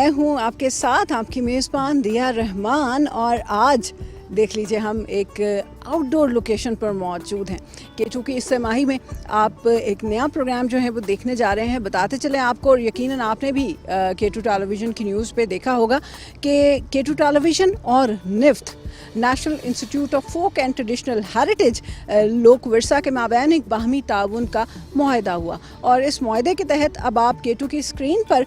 मैं हूं आपके साथ आपकी मेज़बान दिया रहमान और आज देख लीजिए हम एक आउटडोर लोकेशन पर मौजूद हैं कि चूँकि इस माही में आप एक नया प्रोग्राम जो है वो देखने जा रहे हैं। बताते चलें आपको, और यकीनन आपने भी K2 टेलीविज़न की न्यूज़ पे देखा होगा कि K2 टेलीविज़न और NIFT National institute of folk and traditional Heritage Lok Virsa के माबैन एक बाहमी ताउन का मुआहदा हुआ और इस मुआहदे के तहत अब आप K2 की स्क्रीन पर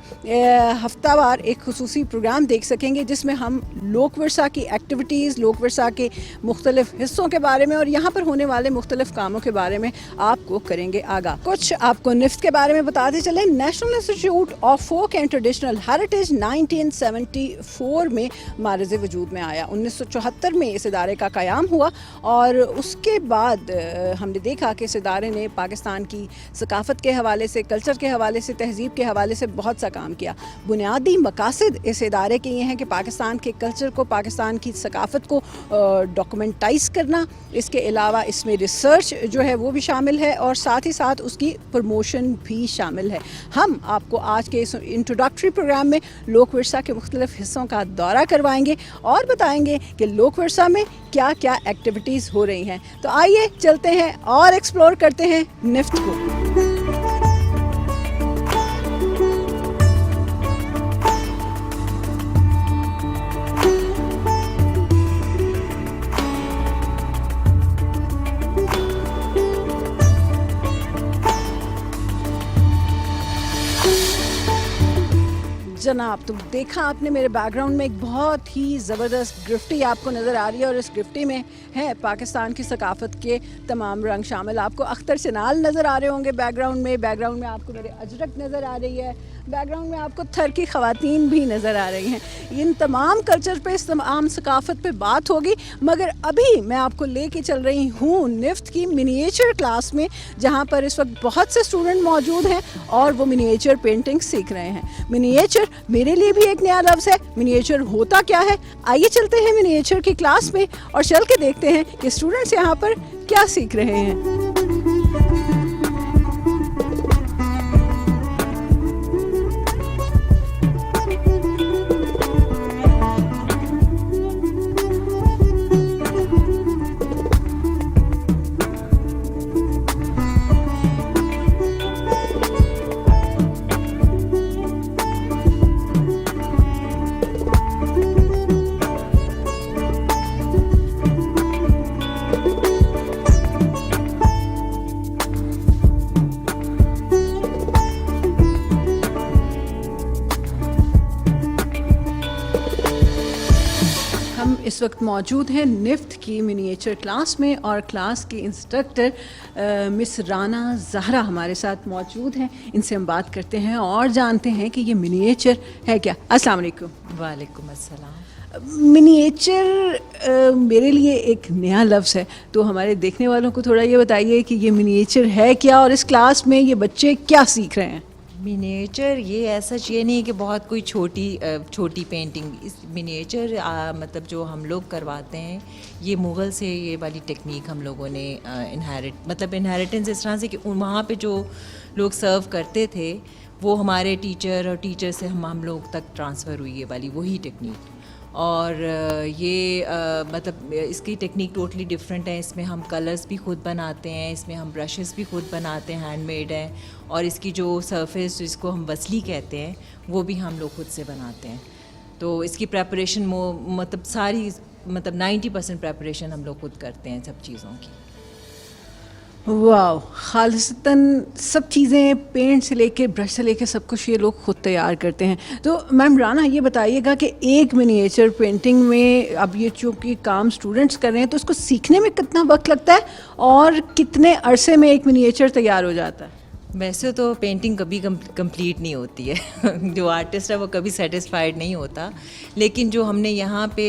हफ्तावार एक खुसूसी प्रोग्राम देख सकेंगे जिसमें हम लोक विरसा की एक्टिविटीज़, लोक विरसा के मुख्तलिफ हिस्सों के बारे में और यहाँ पर होने वाले मुख्तलिफ कामों के बारे में आपको करेंगे आगाह। कुछ आपको निफ्ट के बारे में बताते चले। National institute of folk and traditional Heritage 1974 में मारज़ वजूद में आया। 1974 में इस इदारे का क़याम हुआ और उसके बाद हमने देखा कि इस इदारे ने पाकिस्तान की सकाफ़त के हवाले से, कल्चर के हवाले से, तहज़ीब के हवाले से बहुत सा काम किया। बुनियादी मकासद इस इदारे के ये हैं कि पाकिस्तान के कल्चर को, पाकिस्तान की सकाफ़त को डॉक्यूमेंटाइज़ करना, इसके अलावा इसमें रिसर्च जो है वो भी शामिल है और साथ ही साथ उसकी प्रमोशन भी शामिल है। हम आपको आज के इस इंट्रोडक्टरी प्रोग्राम में लोक विरसा के मुख्तलिफ हिस्सों का दौरा करवाएंगे और बताएंगे कि लोक विरसा में क्या क्या एक्टिविटीज़ हो रही हैं। तो आइए चलते हैं और एक्सप्लोर करते हैं निफ्ट को। जनाब, तो देखा आपने मेरे बैकग्राउंड में एक बहुत ही ज़बरदस्त ग्रिफ्टी आपको नज़र आ रही है और इस ग्रिफ्टी में है पाकिस्तान की सकाफ़त के तमाम रंग शामिल। आपको अख्तर सिनाल नज़र आ रहे होंगे बैकग्राउंड में आपको मेरे अजरक नज़र आ रही है, बैकग्राउंड में आपको थर की ख़वातीन भी नज़र आ रही हैं। इन तमाम कल्चर पे, इस तमाम सकाफ़त पे बात होगी, मगर अभी मैं आपको लेके चल रही हूँ निफ्ट की मिनिएचर क्लास में, जहाँ पर इस वक्त बहुत से स्टूडेंट मौजूद हैं और वो मिनिएचर पेंटिंग सीख रहे हैं। मिनिएचर मेरे लिए भी एक नया लफ्ज़ है। मिनिएचर होता क्या है? आइए चलते हैं मिनिएचर की क्लास में और चल के देखते हैं कि स्टूडेंट्स यहाँ पर क्या सीख रहे हैं। इस वक्त मौजूद हैं निफ्ट की मिनिएचर क्लास में और क्लास की इंस्ट्रक्टर मिस राना ज़हरा हमारे साथ मौजूद हैं। इनसे हम बात करते हैं और जानते हैं कि ये मिनिएचर है क्या। अस्सलाम वालेकुम। वालेकुम अस्सलाम। मिनिएचर मेरे लिए एक नया लफ्ज़ है, तो हमारे देखने वालों को थोड़ा ये बताइए कि ये मिनिएचर है क्या और इस क्लास में ये बच्चे क्या सीख रहे हैं। मिनिएचर ये ऐसा ये नहीं कि बहुत कोई छोटी पेंटिंग। इस मिनिएचर मतलब जो हम लोग करवाते हैं, ये मुग़ल से ये वाली टेक्निक हम लोगों ने इनहेरिटेंस इस तरह से कि वहाँ पे जो लोग सर्व करते थे वो हमारे टीचर और टीचर से हम लोग तक ट्रांसफ़र हुई, ये वाली वही टेक्निक। और ये मतलब इसकी टेक्निक टोटली डिफरेंट है। इसमें हम कलर्स भी खुद बनाते हैं, इसमें हम ब्रशेस भी खुद बनाते हैं, हैंडमेड है, और इसकी जो सरफेस जिसको हम वसली कहते हैं वो भी हम लोग खुद से बनाते हैं। तो इसकी प्रेपरेशन मतलब सारी 90% प्रेपरेशन हम लोग खुद करते हैं सब चीज़ों की। वाह, खालिसतन सब चीज़ें, पेंट से लेके ब्रश से लेके सब कुछ ये लोग खुद तैयार करते हैं। तो मैम राना, ये बताइएगा कि एक मिनिएचर पेंटिंग में अब ये चूँकि काम स्टूडेंट्स कर रहे हैं तो इसको सीखने में कितना वक्त लगता है और कितने अरसे में एक मिनिएचर तैयार हो जाता है? वैसे तो पेंटिंग कभी कंप्लीट नहीं होती है जो आर्टिस्ट है वो कभी सेटिस्फाइड नहीं होता, लेकिन जो हमने यहाँ पे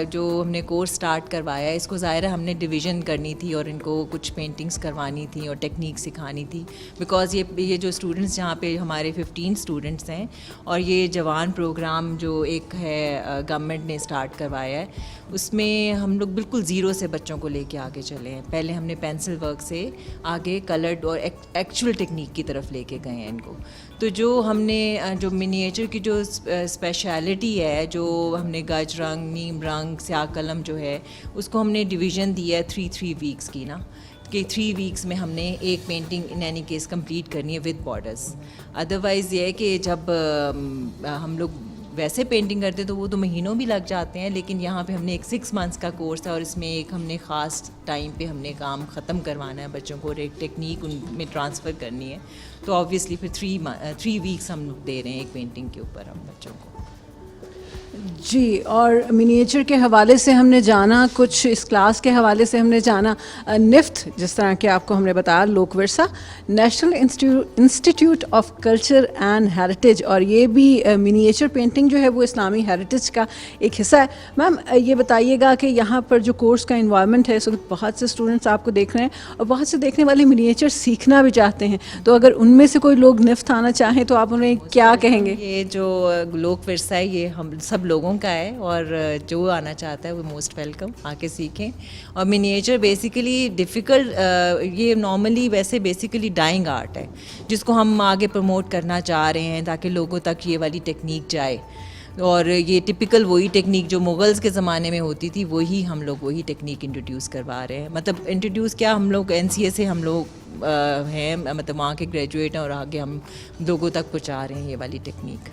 जो हमने कोर्स स्टार्ट करवाया है, इसको ज़ाहिर है हमने डिवीज़न करनी थी और इनको कुछ पेंटिंग्स करवानी थी और टेक्निक सिखानी थी। बिकॉज़ ये जो स्टूडेंट्स यहाँ पे हमारे 15 स्टूडेंट्स हैं और ये जवान प्रोग्राम जो एक है गवर्नमेंट ने स्टार्ट करवाया है, उसमें हम लोग बिल्कुल ज़ीरो से बच्चों को लेके आगे चले हैं। पहले हमने पेंसिल वर्क से आगे कलर्ड और एक्चुअल टेक्निक की तरफ लेके गए हैं इनको। तो जो हमने जो मिनिएचर की जो स्पेशलिटी है, जो हमने गज रंग, नीम रंग, स्याह कलम जो है, उसको हमने डिवीज़न दिया है 3 वीक्स की ना, कि 3 वीक्स में हमने एक painting in any case complete करनी है विद बॉर्डर्स। अदरवाइज़ ये है कि जब हम लोग वैसे पेंटिंग करते तो वो तो महीनों भी लग जाते हैं, लेकिन यहाँ पे हमने एक 6 मंथ्स का कोर्स है और इसमें एक हमने ख़ास टाइम पे हमने काम ख़त्म करवाना है बच्चों को और एक टेक्निक उनमें ट्रांसफ़र करनी है। तो ऑब्वियसली फिर 3 वीक्स हम दे रहे हैं एक पेंटिंग के ऊपर हम बच्चों को। जी, और मिनिएचर के हवाले से हमने जाना, कुछ इस क्लास के हवाले से हमने जाना निफ्ट, जिस तरह के आपको हमने बताया, Lok Virsa, National institute of Culture and Heritage, और ये भी मिनिएचर पेंटिंग जो है वो इस्लामी हेरिटेज का एक हिस्सा है। मैम ये बताइएगा कि यहाँ पर जो कोर्स का इन्वायरमेंट है, इस वक्त बहुत से स्टूडेंट्स आपको देख रहे हैं और बहुत से देखने वाले मिनिएचर सीखना भी चाहते हैं, तो अगर उनमें से कोई लोग निफ्ट आना चाहें तो आप उन्हें क्या कहेंगे? ये जो लोक विरसा है ये हम सब लोगों का है और जो आना चाहता है वो मोस्ट वेलकम, आके सीखें। और मिनिएचर बेसिकली डिफ़िकल्ट, ये नॉर्मली वैसे बेसिकली डाइंग आर्ट है जिसको हम आगे प्रमोट करना चाह रहे हैं ताकि लोगों तक ये वाली टेक्निक जाए। और ये टिपिकल वही टेक्निक जो मुग़ल्स के ज़माने में होती थी, वही हम लोग वही टेक्निक इंट्रोड्यूस करवा रहे हैं। मतलब इंट्रोड्यूस क्या, हम लोग NCA से हम लोग हैं, मतलब वहाँ के ग्रेजुएट हैं और आगे हम लोगों तक पहुँचा रहे हैं ये वाली टेक्निक,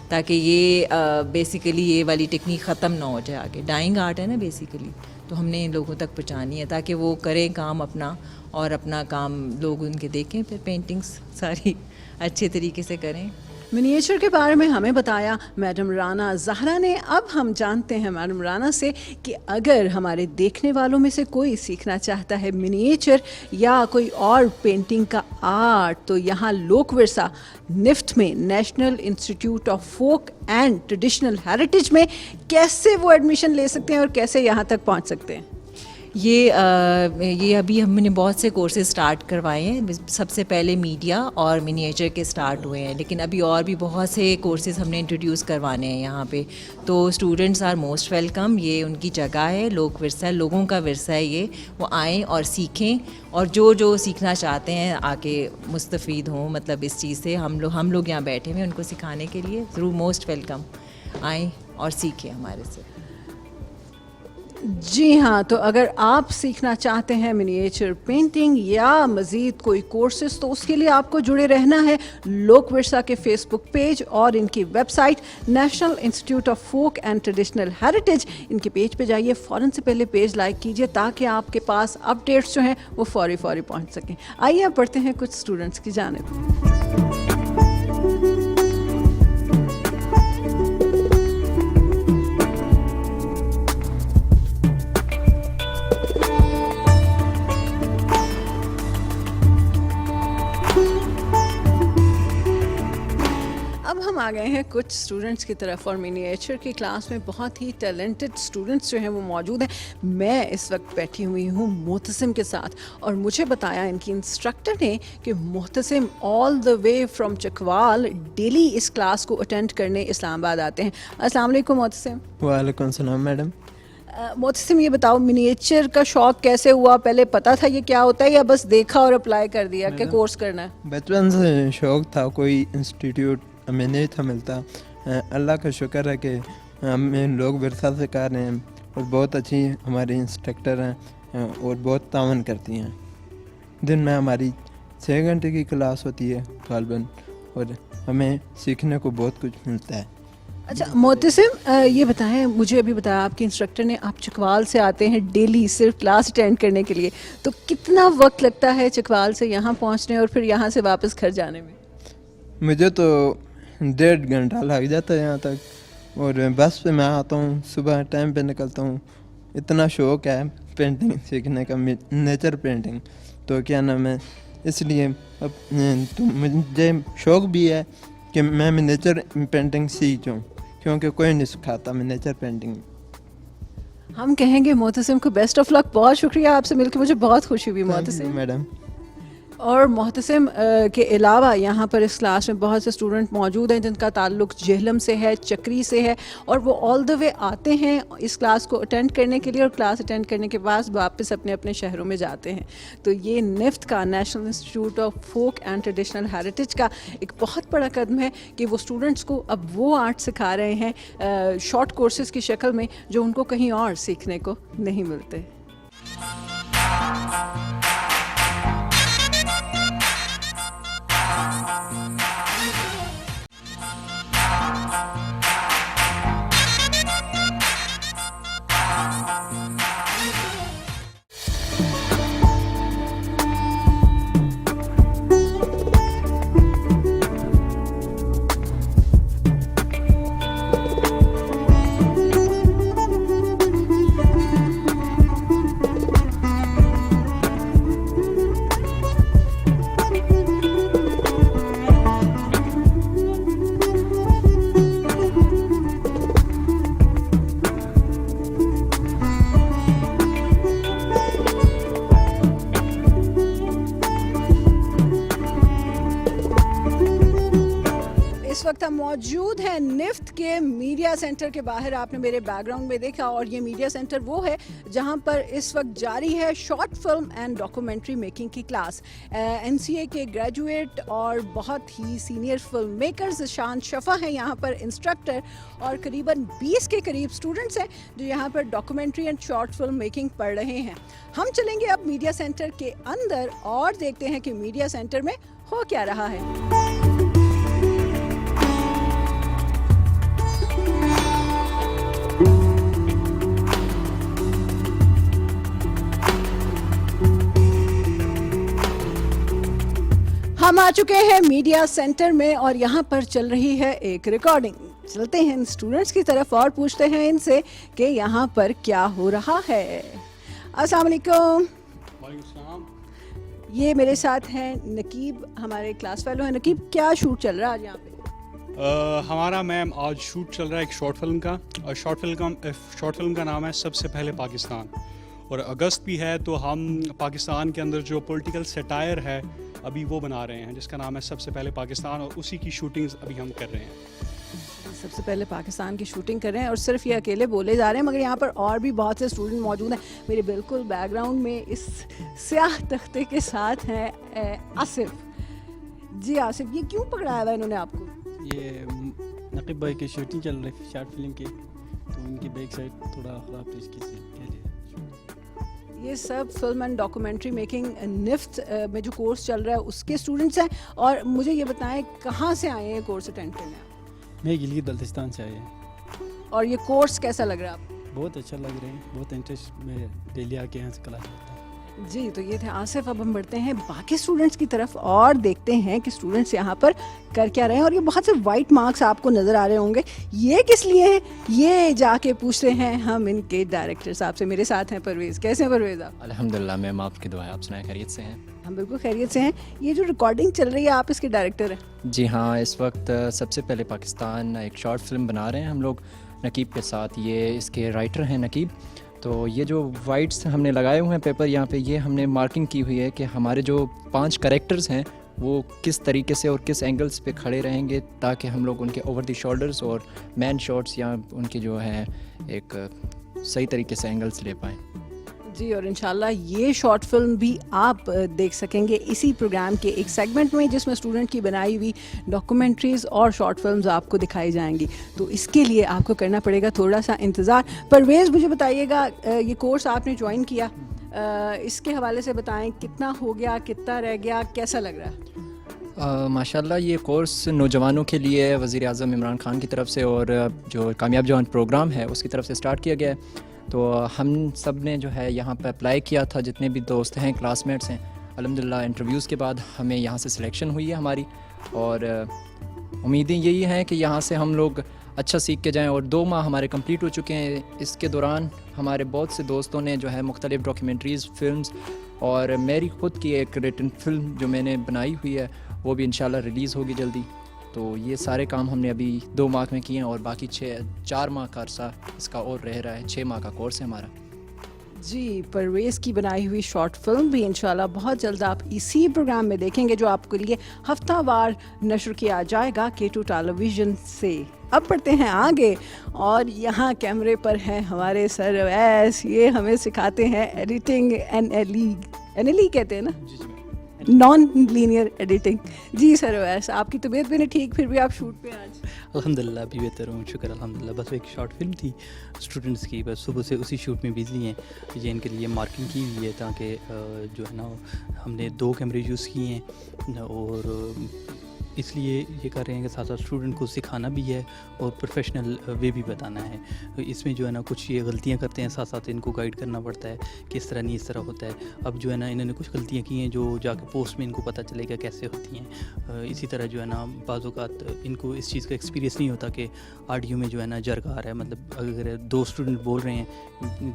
ताकि ये बेसिकली ये वाली टेक्निक ख़त्म ना हो जाए आगे। डाइंग आर्ट है ना बेसिकली, तो हमने इन लोगों तक पहुँचानी है ताकि वो करें काम अपना और अपना काम लोग उनके देखें, फिर पेंटिंग्स सारी अच्छे तरीके से करें। मिनिएचर के बारे में हमें बताया मैडम राना ज़हरा ने। अब हम जानते हैं मैडम राना से कि अगर हमारे देखने वालों में से कोई सीखना चाहता है मिनिएचर या कोई और पेंटिंग का आर्ट, तो यहाँ लोक विरसा निफ्ट में, National institute of folk and traditional Heritage में कैसे वो एडमिशन ले सकते हैं और कैसे यहाँ तक पहुँच सकते हैं? ये अभी हमने बहुत से कोर्सेज स्टार्ट करवाए हैं। सबसे पहले मीडिया और मिनिएचर के स्टार्ट हुए हैं, लेकिन अभी और भी बहुत से कोर्सेज हमने इंट्रोड्यूस करवाने हैं यहाँ पे। तो स्टूडेंट्स आर मोस्ट वेलकम, ये उनकी जगह है, लोक विरसा है, लोगों का विरसा है ये, वो आएँ और सीखें और जो सीखना चाहते हैं आके मुस्तफ़ीद हों, मतलब इस चीज़ से हम लोग यहाँ बैठे हुए उनको सिखाने के लिए। ज़रूर मोस्ट वेलकम, आएँ और सीखें हमारे से। जी हाँ, तो अगर आप सीखना चाहते हैं मिनिएचर पेंटिंग या मज़ीद कोई कोर्सेज, तो उसके लिए आपको जुड़े रहना है लोक विरसा के फेसबुक पेज और इनकी website National institute of folk and traditional Heritage. इनके पेज पे जाइए, फ़ौरन से पहले पेज लाइक कीजिए ताकि आपके पास अपडेट्स जो हैं वो फौरी पहुंच सकें। आइए अब बढ़ते हैं कुछ स्टूडेंट्स की जानिब। आ गए हैं कुछ स्टूडेंट्स की तरफ और मिनिएचर की क्लास में बहुत ही टैलेंटेड स्टूडेंट्स जो हैं वो मौजूद हैं। मैं इस वक्त बैठी हुई हूँ मोहतसिम के साथ और मुझे बताया इनकी इंस्ट्रक्टर ने कि Mohtasim all the way from Chakwal daily इस क्लास को अटेंड करने इस्लामाबाद आते हैं। अस्सलाम वालेकुम मोहतसिम। वालेकुम सलाम मैडम। मोहतसिम ये बताओ, मिनिएचर का शौक़ कैसे हुआ? पहले पता था ये क्या होता है या बस देखा और अप्लाई कर दिया कि कोर्स करना है? बचपन से शौक़ था, कोई इंस्टीट्यूट हमें नहीं था मिलता। अल्लाह का शुक्र है कि हमें लोग विरसा से कर रहे हैं और बहुत अच्छी हमारी इंस्ट्रक्टर हैं और बहुत तावन करती हैं। दिन में हमारी 6 घंटे की क्लास होती है गालबन और हमें सीखने को बहुत कुछ मिलता है। अच्छा मोहतसिम, ये बताएं, मुझे अभी बताया आपके इंस्ट्रक्टर ने आप चकवाल से आते हैं डेली सिर्फ क्लास अटेंड करने के लिए, तो कितना वक्त लगता है चकवाल से यहाँ पहुँचने और फिर यहाँ से वापस घर जाने में? मुझे तो 1.5 घंटा लग जाता है यहाँ तक और बस पे मैं आता हूँ, सुबह टाइम पे निकलता हूँ। इतना शौक़ है पेंटिंग सीखने का, नेचर पेंटिंग, तो क्या नाम है, इसलिए अब तो मुझे शौक़ भी है कि मैं नेचर पेंटिंग सीख जाऊँ, क्योंकि कोई नहीं सिखाता नेचर पेंटिंग। हम कहेंगे मोहतसिम को बेस्ट ऑफ लक। बहुत शुक्रिया, आपसे मिलकर मुझे बहुत खुशी हुई मोहतसिम। मैडम और मोहतसिम के अलावा यहाँ पर इस क्लास में बहुत से स्टूडेंट मौजूद हैं जिनका ताल्लुक़ जेहलम से है, चक्री से है, और वो ऑल द वे आते हैं इस क्लास को अटेंड करने के लिए, और क्लास अटेंड करने के बाद वापस अपने अपने शहरों में जाते हैं। तो ये निफ्ट का, National institute of folk and traditional Heritage का एक बहुत बड़ा कदम है कि वो स्टूडेंट्स को अब वो आर्ट सिखा रहे हैं शॉर्ट कोर्सेज़ की शक्ल में जो उनको कहीं और सीखने को नहीं मिलते। इस वक्त हम मौजूद हैं निफ्ट के मीडिया सेंटर के बाहर। आपने मेरे बैकग्राउंड में देखा, और ये मीडिया सेंटर वो है जहां पर इस वक्त जारी है short film and documentary making की क्लास। एनसीए के ग्रेजुएट और बहुत ही सीनियर फिल्म मेकर्स शान शफा हैं यहाँ पर इंस्ट्रक्टर, और करीबन 20 के करीब स्टूडेंट्स हैं जो यहाँ पर documentary and short film making पढ़ रहे हैं। हम चलेंगे अब मीडिया सेंटर के अंदर और देखते हैं कि मीडिया सेंटर में हो क्या रहा है। हम आ चुके हैं मीडिया सेंटर में और यहाँ पर चल रही है एक रिकॉर्डिंग। चलते हैं इन स्टूडेंट्स की तरफ और पूछते हैं इनसे कि यहाँ पर क्या हो रहा है। अस्सलाम वालेकुम। वालेकुम सलाम। ये मेरे साथ हैं नकीब, हमारे क्लास फेलो हैं। नकीब, क्या शूट चल रहा है आज यहाँ पे? हमारा मैम आज शूट चल रहा है एक शॉर्ट फिल्म का, और शॉर्ट फिल्म का नाम है सबसे पहले पाकिस्तान, और अगस्त भी है तो हम पाकिस्तान के अंदर जो पॉलिटिकल सेटायर है अभी वो बना रहे हैं जिसका नाम है सबसे पहले पाकिस्तान, और उसी की शूटिंग्स अभी हम कर रहे हैं। सबसे पहले पाकिस्तान की शूटिंग कर रहे हैं और सिर्फ ये अकेले बोले जा रहे हैं, मगर यहाँ पर और भी बहुत से स्टूडेंट मौजूद हैं। मेरे बिल्कुल बैकग्राउंड में इस स्याह तख्ते के साथ हैं आसिफ। जी आसिफ, ये क्यों पकड़ाया हुआ इन्होंने आपको? ये नकीब भाई की शूटिंग चल रही है शॉर्ट फिल्म की, तो उनकी बैक साइड थोड़ा ख़राब थी, इसकी के लिए। ये सब film and documentary making NIFT में जो कोर्स चल रहा है उसके स्टूडेंट्स हैं। और मुझे ये बताएं कहाँ से आए हैं कोर्स अटेंड करने आप? मैं गिलगित बल्तिस्तान से आया हूँ। और ये कोर्स कैसा लग रहा है आपको? बहुत अच्छा लग रहा है, बहुत इंटरेस्ट में डेली आके यहाँ से क्लास करता हूँ। जी, तो ये थे आसिफ। अब हम बढ़ते हैं बाकी स्टूडेंट्स की तरफ और देखते हैं कि स्टूडेंट्स यहाँ पर कर क्या रहे हैं। और ये बहुत से वाइट मार्क्स आपको नज़र आ रहे होंगे, ये किस लिए हैं ये जाके पूछते हैं हम इनके डायरेक्टर साहब से। मेरे साथ हैं परवेज़। कैसे हैं परवेज़ आप? अल्हम्दुलिल्लाह मैम, आपकी दुआ है। आप सुनाए खैरियत से हैं? हम बिल्कुल खैरियत से हैं। ये जो रिकॉर्डिंग चल रही है, आप इसके डायरेक्टर हैं? जी हाँ, इस वक्त सबसे पहले पाकिस्तान एक शॉर्ट फिल्म बना रहे हैं हम लोग नकीब के साथ। ये इसके राइटर हैं नकीब। तो ये जो वाइट्स हमने लगाए हुए हैं पेपर यहाँ पे, ये हमने मार्किंग की हुई है कि हमारे जो 5 कैरेक्टर्स हैं वो किस तरीके से और किस एंगल्स पे खड़े रहेंगे, ताकि हम लोग उनके ओवर द शोल्डर्स और मैन शॉट्स या उनके जो हैं एक सही तरीके से एंगल्स ले पाएँ। जी, और इंशाल्लाह ये शॉर्ट फिल्म भी आप देख सकेंगे इसी प्रोग्राम के एक सेगमेंट में, जिसमें स्टूडेंट की बनाई हुई डॉक्यूमेंट्रीज़ और शॉर्ट फिल्म्स आपको दिखाई जाएंगी। तो इसके लिए आपको करना पड़ेगा थोड़ा सा इंतज़ार। परवेज़, मुझे बताइएगा, ये कोर्स आपने ज्वाइन किया, इसके हवाले से बताएं, कितना हो गया, कितना रह गया, कैसा लग रहा है? माशाल्लाह ये कोर्स नौजवानों के लिए वज़ीर आज़म इमरान खान की तरफ से और जो कामयाब जवान प्रोग्राम है उसकी तरफ से स्टार्ट किया गया है। तो हम सब ने जो है यहाँ पर अप्लाई किया था, जितने भी दोस्त हैं, क्लासमेट्स हैं। अल्हम्दुलिल्लाह इंटरव्यूज़ के बाद हमें यहाँ से सिलेक्शन हुई है हमारी, और उम्मीदें यही हैं कि यहाँ से हम लोग अच्छा सीख के जाएं। और 2 माह हमारे कंप्लीट हो चुके हैं। इसके दौरान हमारे बहुत से दोस्तों ने जो है मुख्तलिफ़ डॉक्यूमेंट्रीज़, फिल्म्स, और मेरी ख़ुद की एक रिटन फिल्म जो मैंने बनाई हुई है वो भी इंशाल्लाह रिलीज़ होगी जल्दी। तो ये सारे काम हमने अभी 2 माह में किए हैं, और बाकी 4 माह का अरसा इसका और रह रहा है। 6 माह का कोर्स है हमारा। जी, परवेज़ की बनाई हुई शॉर्ट फिल्म भी इंशाल्लाह बहुत जल्द आप इसी प्रोग्राम में देखेंगे जो आपके लिए हफ्तावार नशर किया जाएगा K2 टेलीविज़न से। अब बढ़ते हैं आगे और यहाँ कैमरे पर हैं हमारे सर अवैस, ये हमें सिखाते हैं एडिटिंग NLE कहते हैं ना, नॉन लीनियर एडिटिंग। जी सर अवैस, आपकी तबीयत भी नहीं ठीक, फिर भी आप शूट पे आज। अल्हम्दुलिल्लाह अभी बेहतर हूँ, शुक्र अल्हम्दुलिल्लाह। बस एक शॉर्ट फिल्म थी स्टूडेंट्स की, बस सुबह से उसी शूट में बिजी हैं। ये इनके लिए मार्किंग की हुई है ताकि जो है ना, हमने 2 कैमरे यूज़ किए हैं और इसलिए ये कर रहे हैं कि साथ साथ स्टूडेंट को सिखाना भी है और प्रोफेशनल वे भी बताना है। तो इसमें जो है ना कुछ ये गलतियाँ करते हैं, साथ साथ इनको गाइड करना पड़ता है कि इस तरह नहीं इस तरह होता है। अब जो है ना इन्होंने कुछ गलतियाँ की हैं जो जाके पोस्ट में इनको पता चलेगा कैसे होती हैं। इसी तरह जो है ना बाज़ औक़ात इनको इस चीज़ का एक्सपीरियंस नहीं होता कि ऑडियो में जो है ना जर्क आ रहा है। मतलब अगर 2 स्टूडेंट बोल रहे हैं,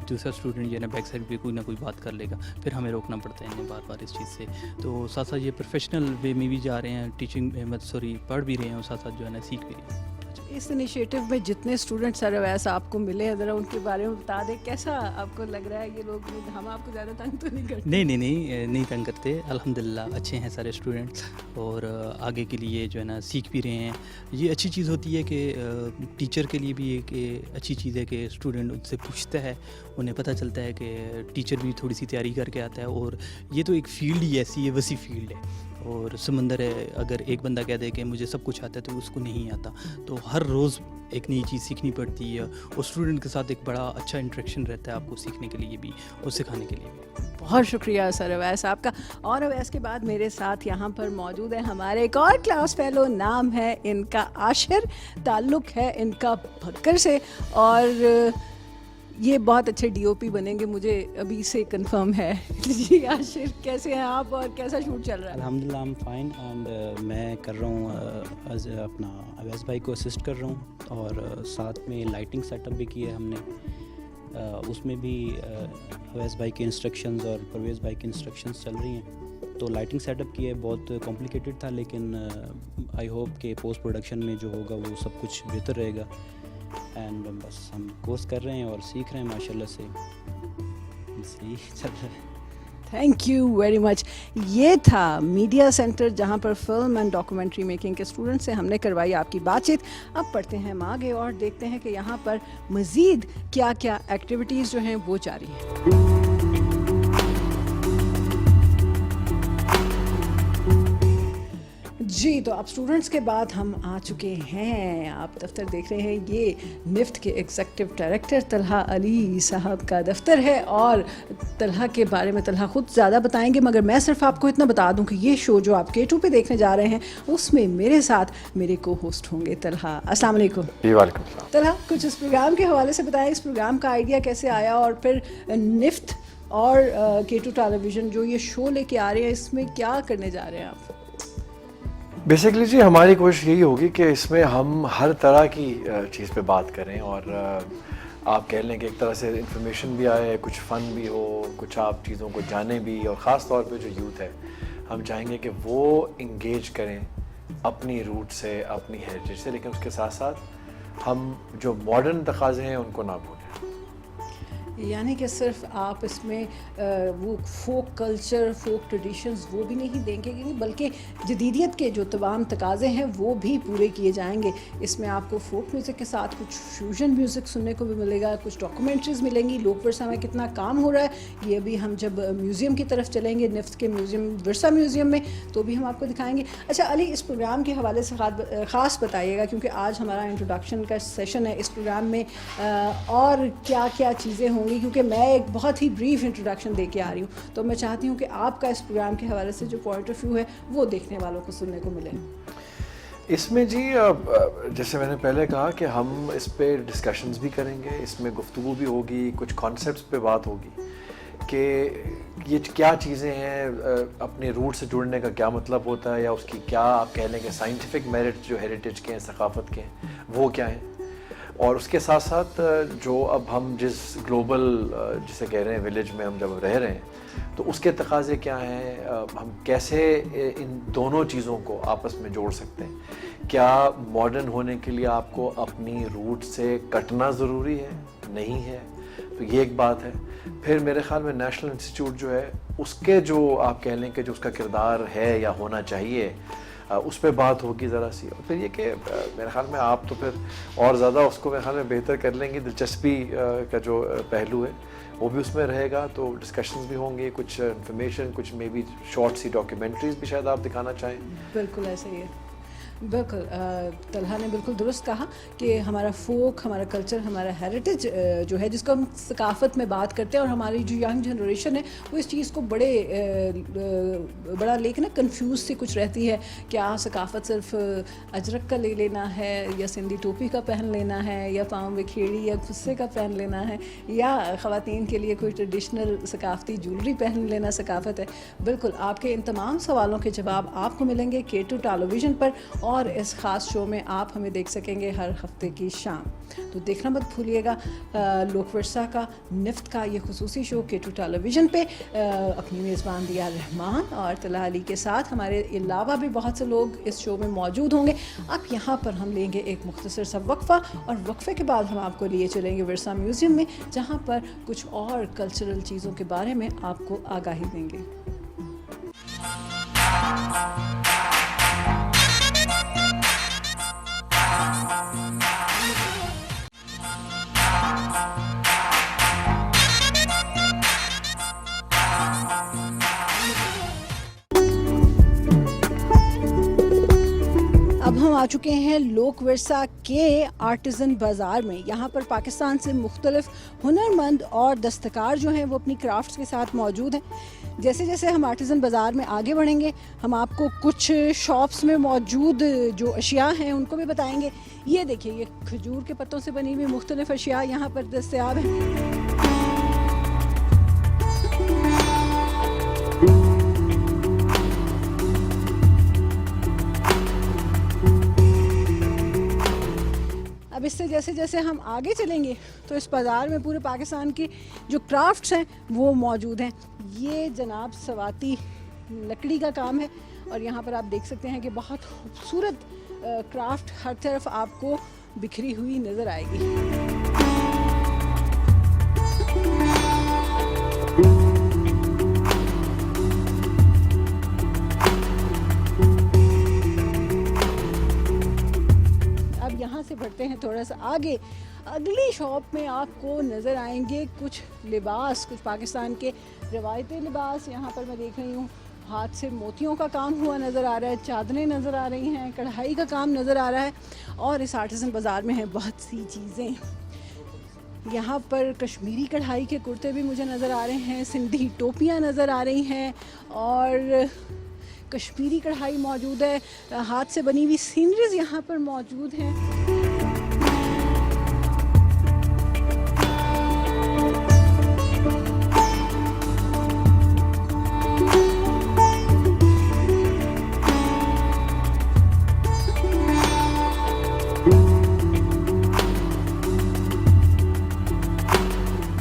दूसरा स्टूडेंट जो है ना बैक साइड पे कोई ना कोई बात कर लेगा, फिर हमें रोकना पड़ता है इन्हें बार बार इस चीज़ से। तो साथ साथ ये प्रोफेशनल वे में भी जा रहे हैं, टीचिंग पढ़ भी रहे हैं और साथ साथ जो है ना सीख भी रहे हैं। इस इनिशिएटिव में जितने स्टूडेंट सर वैसा आपको मिले हैं, ज़रा उनके बारे में बता दें, कैसा आपको लग रहा है ये लोग, हम आपको ज़्यादा तंग तो नहीं करते? नहीं तंग करते, अल्हम्दुलिल्लाह अच्छे हैं सारे स्टूडेंट्स और आगे के लिए जो है ना सीख भी रहे हैं। ये अच्छी चीज़ होती है कि टीचर के लिए भी एक अच्छी चीज़ है कि स्टूडेंट उनसे पूछता है, उन्हें पता चलता है कि टीचर भी थोड़ी सी तैयारी करके आता है। और ये तो एक फ़ील्ड ही ऐसी है, वसी फील्ड है और समंदर है। अगर एक बंदा कह दे कि मुझे सब कुछ आता है तो उसको नहीं आता। तो हर रोज़ एक नई चीज़ सीखनी पड़ती है और स्टूडेंट के साथ एक बड़ा अच्छा इंटरेक्शन रहता है आपको सीखने के लिए भी और सिखाने के लिए भी। बहुत शुक्रिया सर अवैस आपका। और अवैस के बाद मेरे साथ यहाँ पर मौजूद है हमारे एक और क्लास फेलो, नाम है इनका आशिर, ताल्लुक़ है इनका भक्कर से और ये बहुत अच्छे DOP बनेंगे, मुझे अभी से कंफर्म है। जी आशिर, कैसे हैं आप और कैसा शूट चल रहा है? अल्हम्दुलिल्लाह आई एम फाइन एंड मैं कर रहा हूँ अपना अवैस भाई को असिस्ट कर रहा हूँ और साथ में लाइटिंग सेटअप भी की है हमने। उसमें भी अवैस भाई के इंस्ट्रक्शंस और परवेज़ भाई की इंस्ट्रक्शंस चल रही हैं। तो लाइटिंग सेटअप की है, बहुत कॉम्प्लिकेटेड था लेकिन आई होप कि पोस्ट प्रोडक्शन में जो होगा वो सब कुछ बेहतर रहेगा। एंड बस हम कोर्स कर रहे हैं और सीख रहे हैं माशाल्लाह से, सही चल रहा है। Thank you very much. ये था मीडिया सेंटर जहाँ पर फिल्म एंड डॉक्यूमेंट्री मेकिंग के स्टूडेंट से हमने करवाई आपकी बातचीत। अब पढ़ते हैं हम आगे और देखते हैं कि यहाँ पर मज़ीद क्या क्या एक्टिविटीज़ जो हैं वो जारी हैं। जी, तो अब स्टूडेंट्स के बाद हम आ चुके हैं, आप दफ्तर देख रहे हैं, ये निफ्ट के एग्जीक्यूटिव डायरेक्टर तलहा अली साहब का दफ्तर है और तलहा के बारे में तलहा खुद ज़्यादा बताएंगे, मगर मैं सिर्फ आपको इतना बता दूं कि ये शो जो आप K2 पे देखने जा रहे हैं उसमें मेरे साथ मेरे को होस्ट होंगे तलहा। अस्सलाम वालेकुम। वालेकुम। तलहा, कुछ इस प्रोग्राम के हवाले से बताएं, इस प्रोग्राम का आइडिया कैसे आया और फिर निफ्ट और K2 टेलीविज़न जो ये शो लेके आ रहे हैं इसमें क्या करने जा रहे हैं आप? बेसिकली जी हमारी कोशिश यही होगी कि इसमें हम हर तरह की चीज़ पे बात करें और आप कह लें कि एक तरह से इंफॉर्मेशन भी आए, कुछ फ़न भी हो, कुछ आप चीज़ों को जाने भी, और ख़ास तौर पे जो यूथ है हम चाहेंगे कि वो इंगेज करें अपनी रूट से, अपनी हेरिटेज से, लेकिन उसके साथ साथ हम जो मॉडर्न तकाज़े हैं उनको ना भूलें। यानी कि सिर्फ आप इसमें वो फोक कल्चर, फोक ट्रेडिशंस वो भी नहीं देंगे, बल्कि जदीदियत के जो तमाम तकाज़े हैं वो भी पूरे किए जाएंगे। इसमें आपको फोक म्यूज़िक के साथ कुछ फ्यूजन म्यूज़िक सुनने को भी मिलेगा, कुछ डॉक्यूमेंट्रीज़ मिलेंगी, लोक विरसा में कितना काम हो रहा है ये भी हम जब म्यूज़ियम की तरफ चलेंगे, निफ्ट के म्यूज़ियम, विरसा म्यूज़ियम में, तो भी हम आपको दिखाएँगे। अच्छा अली, इस प्रोग्राम के हवाले से ख़ास बताइएगा, क्योंकि आज हमारा इंट्रोडक्शन का सेशन है, इस प्रोग्राम में और क्या क्या चीज़ें होंगी, क्योंकि मैं एक बहुत ही ब्रीफ इंट्रोडक्शन दे के आ रही हूँ, तो मैं चाहती हूँ कि आपका इस प्रोग्राम के हवाले से जो पॉइंट ऑफ व्यू है वो देखने वालों को सुनने को मिले। इसमें जी जैसे मैंने पहले कहा कि हम इस पे डिस्कशंस भी करेंगे, इसमें गुफ्तगू भी होगी, कुछ कॉन्सेप्ट्स पे बात होगी कि ये क्या चीज़ें हैं, अपने रूट से जुड़ने का क्या मतलब होता है, या उसकी क्या आप कह लें कि साइंटिफिक मेरिट जो हेरिटेज के हैं, सकाफ़त के हैं, वो क्या हैं। और उसके साथ साथ जो अब हम जिस ग्लोबल जिसे कह रहे हैं विलेज में हम जब रह रहे हैं, तो उसके तकाज़े क्या हैं, हम कैसे इन दोनों चीज़ों को आपस में जोड़ सकते हैं। क्या मॉडर्न होने के लिए आपको अपनी रूट से कटना ज़रूरी है? नहीं है। तो ये एक बात है। फिर मेरे ख्याल में नेशनल इंस्टीट्यूट जो है उसके जो आप कह लें कि जो उसका किरदार है या होना चाहिए उस पर बात होगी ज़रा सी। और फिर ये कि मेरे ख्याल में आप तो फिर और ज़्यादा उसको मेरे ख्याल में बेहतर कर लेंगे। दिलचस्पी का जो पहलू है वो भी उसमें रहेगा, तो डिस्कशंस भी होंगे, कुछ इन्फॉर्मेशन, कुछ मे बी शॉर्ट सी डॉक्यूमेंट्रीज भी शायद आप दिखाना चाहें। बिल्कुल ऐसा ही है। बिल्कुल तलहा ने बिल्कुल दुरुस्त कहा कि हमारा फोक, हमारा कल्चर, हमारा हेरिटेज जो है जिसको हम सकाफ़त में बात करते हैं, और हमारी जो यंग जनरेशन है वो इस चीज़ को बड़ा लेके ना कंफ्यूज सी कुछ रहती है। क्या सकाफ़त सिर्फ अजरक का ले लेना है, या सिंधी टोपी का पहन लेना है, या पाँव में खेड़ी या खुस्से का पहन लेना है, या ख़वातीन के लिए कोई ट्रेडिशनल सकाफ़ती ज्वेलरी पहन लेना सकाफ़त है। बिल्कुल आपके इन तमाम सवालों के जवाब आपको मिलेंगे K2 टेलीविज़न पर, और इस ख़ास शो में आप हमें देख सकेंगे हर हफ्ते की शाम। तो देखना मत भूलिएगा लोक वर्सा का निफ्त का ये खुसूसी शो K2 टेलीविज़न पे। अपनी मेज़बान दिया रहमान और तलहा अली के साथ हमारे अलावा भी बहुत से लोग इस शो में मौजूद होंगे। अब यहाँ पर हम लेंगे एक मुख्तसर सा वक्फ़ा, और वक्फ़े के बाद हम आपको लिए चलेंगे वर्सा म्यूज़ियम में, जहाँ पर कुछ और कल्चरल चीज़ों के बारे में आपको आगाही देंगे। अब हम आ चुके हैं लोक वर्सा के आर्टिज़न बाज़ार में। यहाँ पर पाकिस्तान से मुख्तलिफ हुनरमंद और दस्तकार जो हैं वो अपनी क्राफ्ट्स के साथ मौजूद हैं। जैसे जैसे हम आर्टिज़न बाज़ार में आगे बढ़ेंगे, हम आपको कुछ शॉप्स में मौजूद जो अशिया हैं उनको भी बताएंगे। ये देखिए, ये खजूर के पत्तों से बनी हुई मुख्तलिफ अशिया यहाँ पर दस्तयाब हैं। अब इससे जैसे जैसे हम आगे चलेंगे तो इस बाज़ार में पूरे पाकिस्तान की जो क्राफ्ट्स हैं वो मौजूद हैं। ये जनाब सवाती लकड़ी का काम है, और यहाँ पर आप देख सकते हैं कि बहुत खूबसूरत क्राफ्ट हर तरफ आपको बिखरी हुई नज़र आएगी। यहाँ से बढ़ते हैं थोड़ा सा आगे। अगली शॉप में आपको नज़र आएंगे कुछ लिबास, कुछ पाकिस्तान के रवायती लिबास। यहाँ पर मैं देख रही हूँ हाथ से मोतियों का काम हुआ नज़र आ रहा है, चादरें नज़र आ रही हैं, कढ़ाई का काम नज़र आ रहा है, और इस आर्टिज़न बाज़ार में हैं बहुत सी चीज़ें। यहाँ पर कश्मीरी कढ़ाई के कुर्ते भी मुझे नज़र आ रहे हैं, सिंधी टोपियाँ नज़र आ रही हैं, और कश्मीरी कढ़ाई मौजूद है, हाथ से बनी हुई सीनरीज यहाँ पर मौजूद हैं।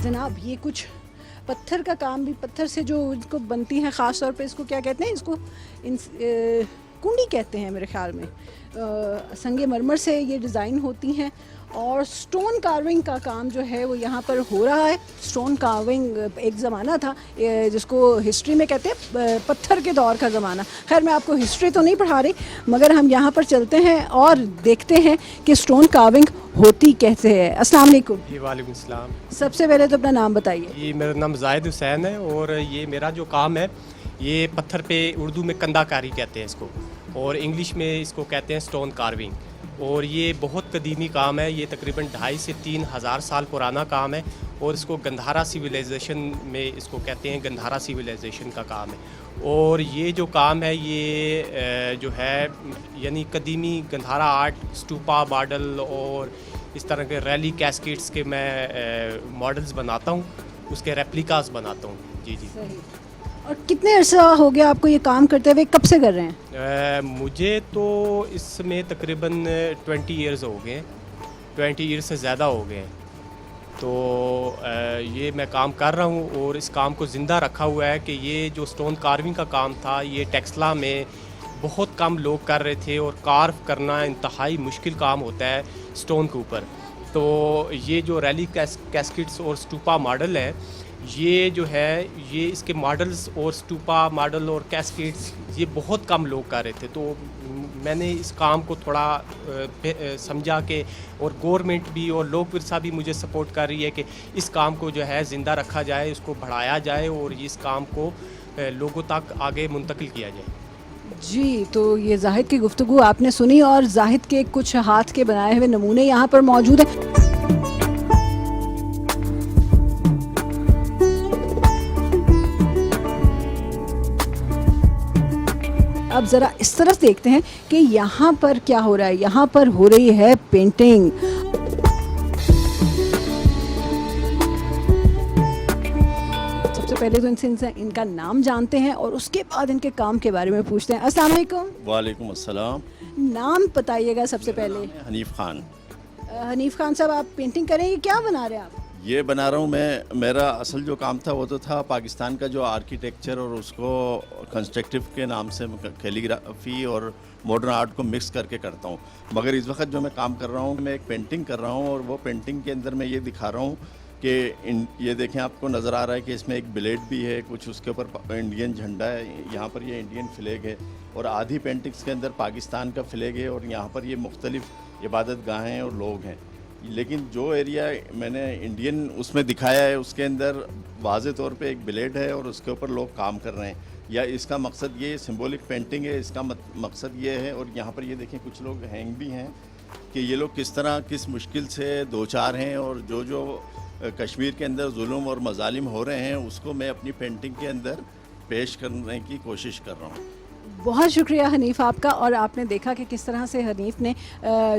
जनाब ये कुछ पत्थर का काम भी, पत्थर से जो इनको बनती हैं, ख़ास तौर पे इसको क्या कहते हैं, इसको कुंडी कहते हैं मेरे ख्याल में। संगमरमर से ये डिज़ाइन होती हैं, और स्टोन कार्विंग का काम जो है वो यहाँ पर हो रहा है। स्टोन कार्विंग एक ज़माना था जिसको हिस्ट्री में कहते हैं पत्थर के दौर का ज़माना। खैर मैं आपको हिस्ट्री तो नहीं पढ़ा रही, मगर हम यहाँ पर चलते हैं और देखते हैं कि स्टोन कार्विंग होती कैसे है। अस्सलाम वालेकुम। जी वालेकुम सलाम। सबसे पहले तो अपना नाम बताइए। ये मेरा नाम जाहिद हुसैन है, और ये मेरा जो काम है ये पत्थर पे उर्दू में कंदाकारी कहते हैं इसको, और इंग्लिश में इसको कहते हैं स्टोन कार्विंग। और ये बहुत कदीमी काम है, ये तकरीबन 2,500 से 3,000 साल पुराना काम है, और इसको गंधारा सिविलाइजेशन में इसको कहते हैं, गंधारा सिविलाइजेशन का काम है। और ये जो काम है ये जो है यानी कदीमी गंधारा आर्ट, स्टूपा मॉडल और इस तरह के रैली कैस्केट्स के मैं मॉडल्स बनाता हूँ, उसके रेप्लिकास बनाता हूँ। जी जी। सही। और कितने अर्सा हो गया आपको ये काम करते हुए, कब से कर रहे हैं? मुझे तो इसमें तकरीबन 20 इयर्स हो गए, 20 इयर्स से ज़्यादा हो गए। तो ये मैं काम कर रहा हूँ, और इस काम को ज़िंदा रखा हुआ है कि ये जो स्टोन कार्विंग का काम था ये टेक्सला में बहुत कम लोग कर रहे थे, और कार्व करना इंतहाई मुश्किल काम होता है स्टोन के ऊपर। तो ये जो रैली कैस्केट्स और स्टूपा मॉडल है, ये जो है ये इसके मॉडल्स और स्टूपा मॉडल और कैस्केट्स ये बहुत कम लोग कर रहे थे। तो मैंने इस काम को थोड़ा समझा के, और गवर्नमेंट भी और लोक विरसा भी मुझे सपोर्ट कर रही है कि इस काम को जो है ज़िंदा रखा जाए, इसको बढ़ाया जाए और इस काम को लोगों तक आगे मुंतकिल किया जाए। जी, तो ये जाहिद की गुफ्तगू आपने सुनी और जाहिद के कुछ हाथ के बनाए हुए नमूने यहाँ पर मौजूद हैं। अब ज़रा इस तरफ देखते हैं कि यहाँ पर क्या हो रहा है। यहाँ पर हो रही है पेंटिंग। सबसे पहले तो इनसे इनका नाम जानते हैं और उसके बाद इनके काम के बारे में पूछते हैं। अस्सलाम वालेकुम। वालेकुम अस्सलाम। नाम बताइएगा सबसे पहले। हनीफ खान। हनीफ खान साहब, आप पेंटिंग करेंगे, क्या बना रहे हैं आप? ये बना रहा हूँ मैं। मेरा असल जो काम था वो तो था पाकिस्तान का जो आर्किटेक्चर और उसको कंस्ट्रक्टिव के नाम से कैलीग्राफी और मॉडर्न आर्ट को मिक्स करके करता हूँ। मगर इस वक्त जो मैं काम कर रहा हूँ, मैं एक पेंटिंग कर रहा हूँ और वो पेंटिंग के अंदर मैं ये दिखा रहा हूँ कि ये देखें, आपको नज़र आ रहा है कि इसमें एक ब्लेड भी है, कुछ उसके ऊपर इंडियन झंडा है, यहाँ पर ये इंडियन फ्लैग है और आधी पेंटिंग्स के अंदर पाकिस्तान का फ्लैग है और यहाँ पर ये मुख्तलिफ़ इबादत गाहें और लोग हैं। लेकिन जो एरिया मैंने इंडियन उसमें दिखाया है उसके अंदर वाज़े तौर पे एक ब्लेड है और उसके ऊपर लोग काम कर रहे हैं। या इसका मकसद ये सिंबॉलिक पेंटिंग है, इसका मकसद ये है। और यहाँ पर ये देखें कुछ लोग हैंग भी हैं कि ये लोग किस तरह किस मुश्किल से दो चार हैं और जो कश्मीर के अंदर जुल्म और मजालिम हो रहे हैं उसको मैं अपनी पेंटिंग के अंदर पेश करने की कोशिश कर रहा हूँ। बहुत शुक्रिया हनीफ आपका। और आपने देखा कि किस तरह से हनीफ ने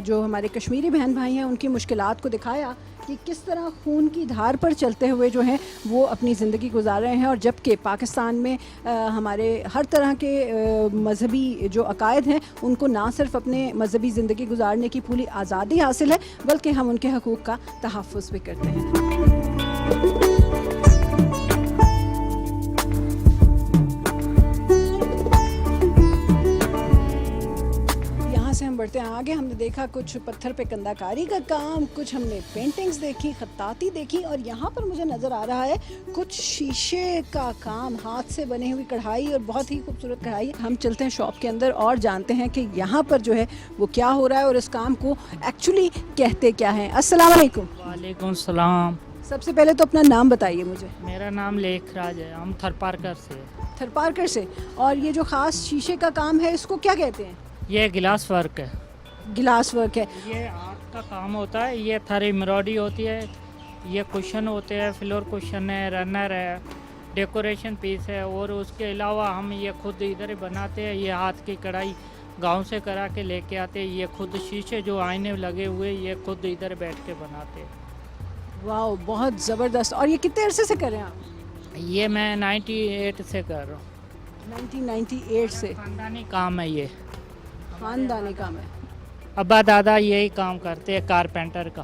जो हमारे कश्मीरी बहन भाई हैं उनकी मुश्किलात को दिखाया कि किस तरह खून की धार पर चलते हुए जो हैं वो अपनी ज़िंदगी गुजार रहे हैं। और जबकि पाकिस्तान में हमारे हर तरह के मजहबी जो अकायद हैं उनको ना सिर्फ अपने मजहबी ज़िंदगी गुजारने की पूरी आज़ादी हासिल है बल्कि हम उनके हकूक़ का तहफ़्फ़ुज़ भी करते हैं। से हम बढ़ते हैं आगे। हमने देखा कुछ पत्थर पे कंदाकारी का काम, कुछ हमने पेंटिंग्स देखी, खत्ताती देखी और यहाँ पर मुझे नज़र आ रहा है कुछ शीशे का काम, हाथ से बनी हुई कढ़ाई और बहुत ही खूबसूरत कढ़ाई। हम चलते हैं शॉप के अंदर और जानते हैं कि यहाँ पर जो है वो क्या हो रहा है और इस काम को एक्चुअली कहते क्या हैं। अस्सलाम वालेकुम। वालेकुम सलाम। सबसे पहले तो अपना नाम बताइए मुझे। मेरा नाम लेखराज है, हम थरपारकर से। थरपारकर से। और ये जो ख़ास शीशे का काम है इसको क्या कहते हैं? ये गिलास वर्क है। गिलास वर्क है। ये आर्ट का काम होता है। ये थर एम्ब्रॉयडरी होती है, ये कुशन होते हैं, फ्लोर कुशन है, रनर है, डेकोरेशन पीस है। और उसके अलावा हम ये खुद इधर ही बनाते हैं। ये हाथ की कढ़ाई गांव से करा के लेके आते हैं। ये खुद शीशे जो आईने लगे हुए ये खुद इधर बैठ के बनाते हैं। वाह, बहुत ज़बरदस्त। और ये कितने अरसे से कर रहे हैं आप? ये मैं 98 से कर रहा हूँ। 1998 से। खानदानी काम है ये। खानदानी काम है। अब्बा दादा यही काम करते हैं कारपेंटर का।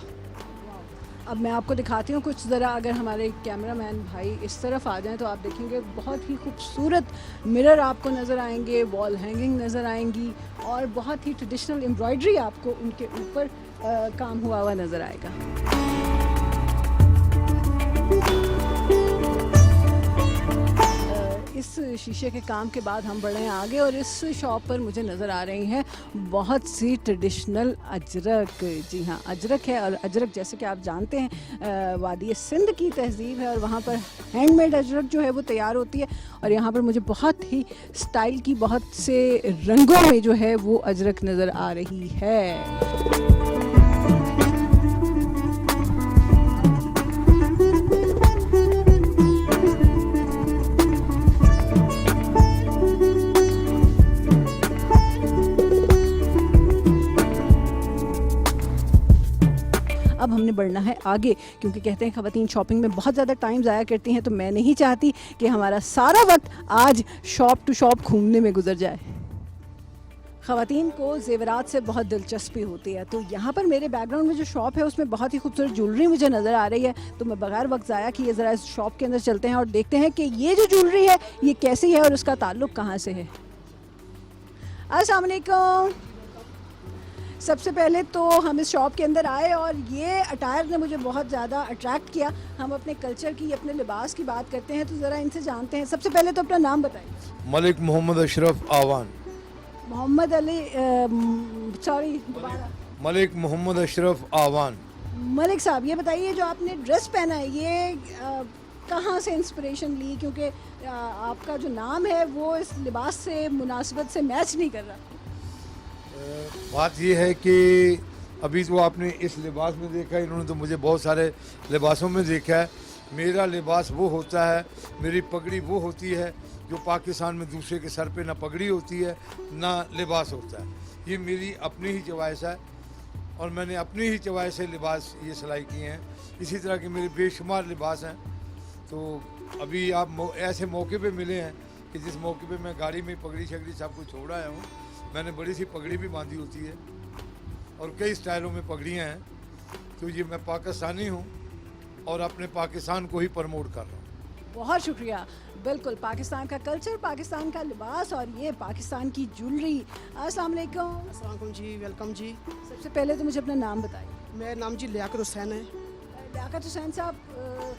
अब मैं आपको दिखाती हूँ कुछ ज़रा। अगर हमारे कैमरामैन भाई इस तरफ आ जाएं तो आप देखेंगे बहुत ही खूबसूरत मिरर आपको नज़र आएंगे, वॉल हैंगिंग नज़र आएंगी और बहुत ही ट्रेडिशनल एम्ब्रॉयडरी आपको उनके ऊपर काम हुआ हुआ नज़र आएगा। इस शीशे के काम के बाद हम बढ़े हैं आगे और इस शॉप पर मुझे नज़र आ रही हैं बहुत सी ट्रेडिशनल अजरक। जी हाँ, अजरक है। और अजरक जैसे कि आप जानते हैं वादी सिंध की तहज़ीब है और वहाँ पर हैंडमेड अजरक जो है वो तैयार होती है। और यहाँ पर मुझे बहुत ही स्टाइल की, बहुत से रंगों में जो है वो अजरक नज़र आ रही है। अब हमने बढ़ना है आगे क्योंकि कहते हैं ख़वातीन शॉपिंग में बहुत ज़्यादा टाइम ज़ाया करती हैं, तो मैं नहीं चाहती कि हमारा सारा वक्त आज शॉप टू शॉप घूमने में गुजर जाए। ख़वातीन को ज़ेवरात से बहुत दिलचस्पी होती है, तो यहाँ पर मेरे बैकग्राउंड में जो शॉप है उसमें बहुत ही खूबसूरत ज्वेलरी मुझे नज़र आ रही है। तो मैं बगैर वक्त ज़ाया किए ज़रा इस शॉप के अंदर चलते हैं और देखते हैं कि ये जो ज्वेलरी है ये कैसी है और उसका ताल्लुक़ कहाँ से है। अस्सलाम वालेकुम। सबसे पहले तो हम इस शॉप के अंदर आए और ये अटायर ने मुझे बहुत ज़्यादा अट्रैक्ट किया। हम अपने कल्चर की, अपने लिबास की बात करते हैं तो ज़रा इनसे जानते हैं। सबसे पहले तो अपना नाम बताइए। मलिक मोहम्मद अशरफ आवान। मोहम्मद अली, सॉरी दोबारा। मलिक मोहम्मद अशरफ आवान। मलिक साहब, ये बताइए जो आपने ड्रेस पहना है ये कहाँ से इंस्पिरेशन ली? क्योंकि आपका जो नाम है वो इस लिबास से मुनासिबत से मैच नहीं कर रहा। बात ये है कि अभी तो आपने इस लिबास में देखा है, इन्होंने तो मुझे बहुत सारे लिबासों में देखा है। मेरा लिबास वो होता है, मेरी पगड़ी वो होती है जो पाकिस्तान में दूसरे के सर पे ना पगड़ी होती है ना लिबास होता है। ये मेरी अपनी ही चॉइस है और मैंने अपनी ही चॉइस से लिबास ये सिलाई किए हैं। इसी तरह के मेरे बेशुमार लिबास हैं। तो अभी आप ऐसे मौके पे मिले हैं कि जिस मौके पे मैं गाड़ी में पगड़ी शगड़ी सब कुछ छोड़ आया हूँ। मैंने बड़ी सी पगड़ी भी बांधी होती है और कई स्टाइलों में पगड़ियाँ हैं। तो ये मैं पाकिस्तानी हूँ और अपने पाकिस्तान को ही प्रमोट कर रहा हूँ। बहुत शुक्रिया। बिल्कुल, पाकिस्तान का कल्चर, पाकिस्तान का लिबास और ये पाकिस्तान की ज्वेलरी। अस्सलाम वालेकुम। अस्सलाम वालेकुम जी, वेलकम जी। सबसे पहले तो मुझे अपना नाम बताइए। मेरा नाम जी लियाकत हुसैन है। लियाकत हुसैन साहब,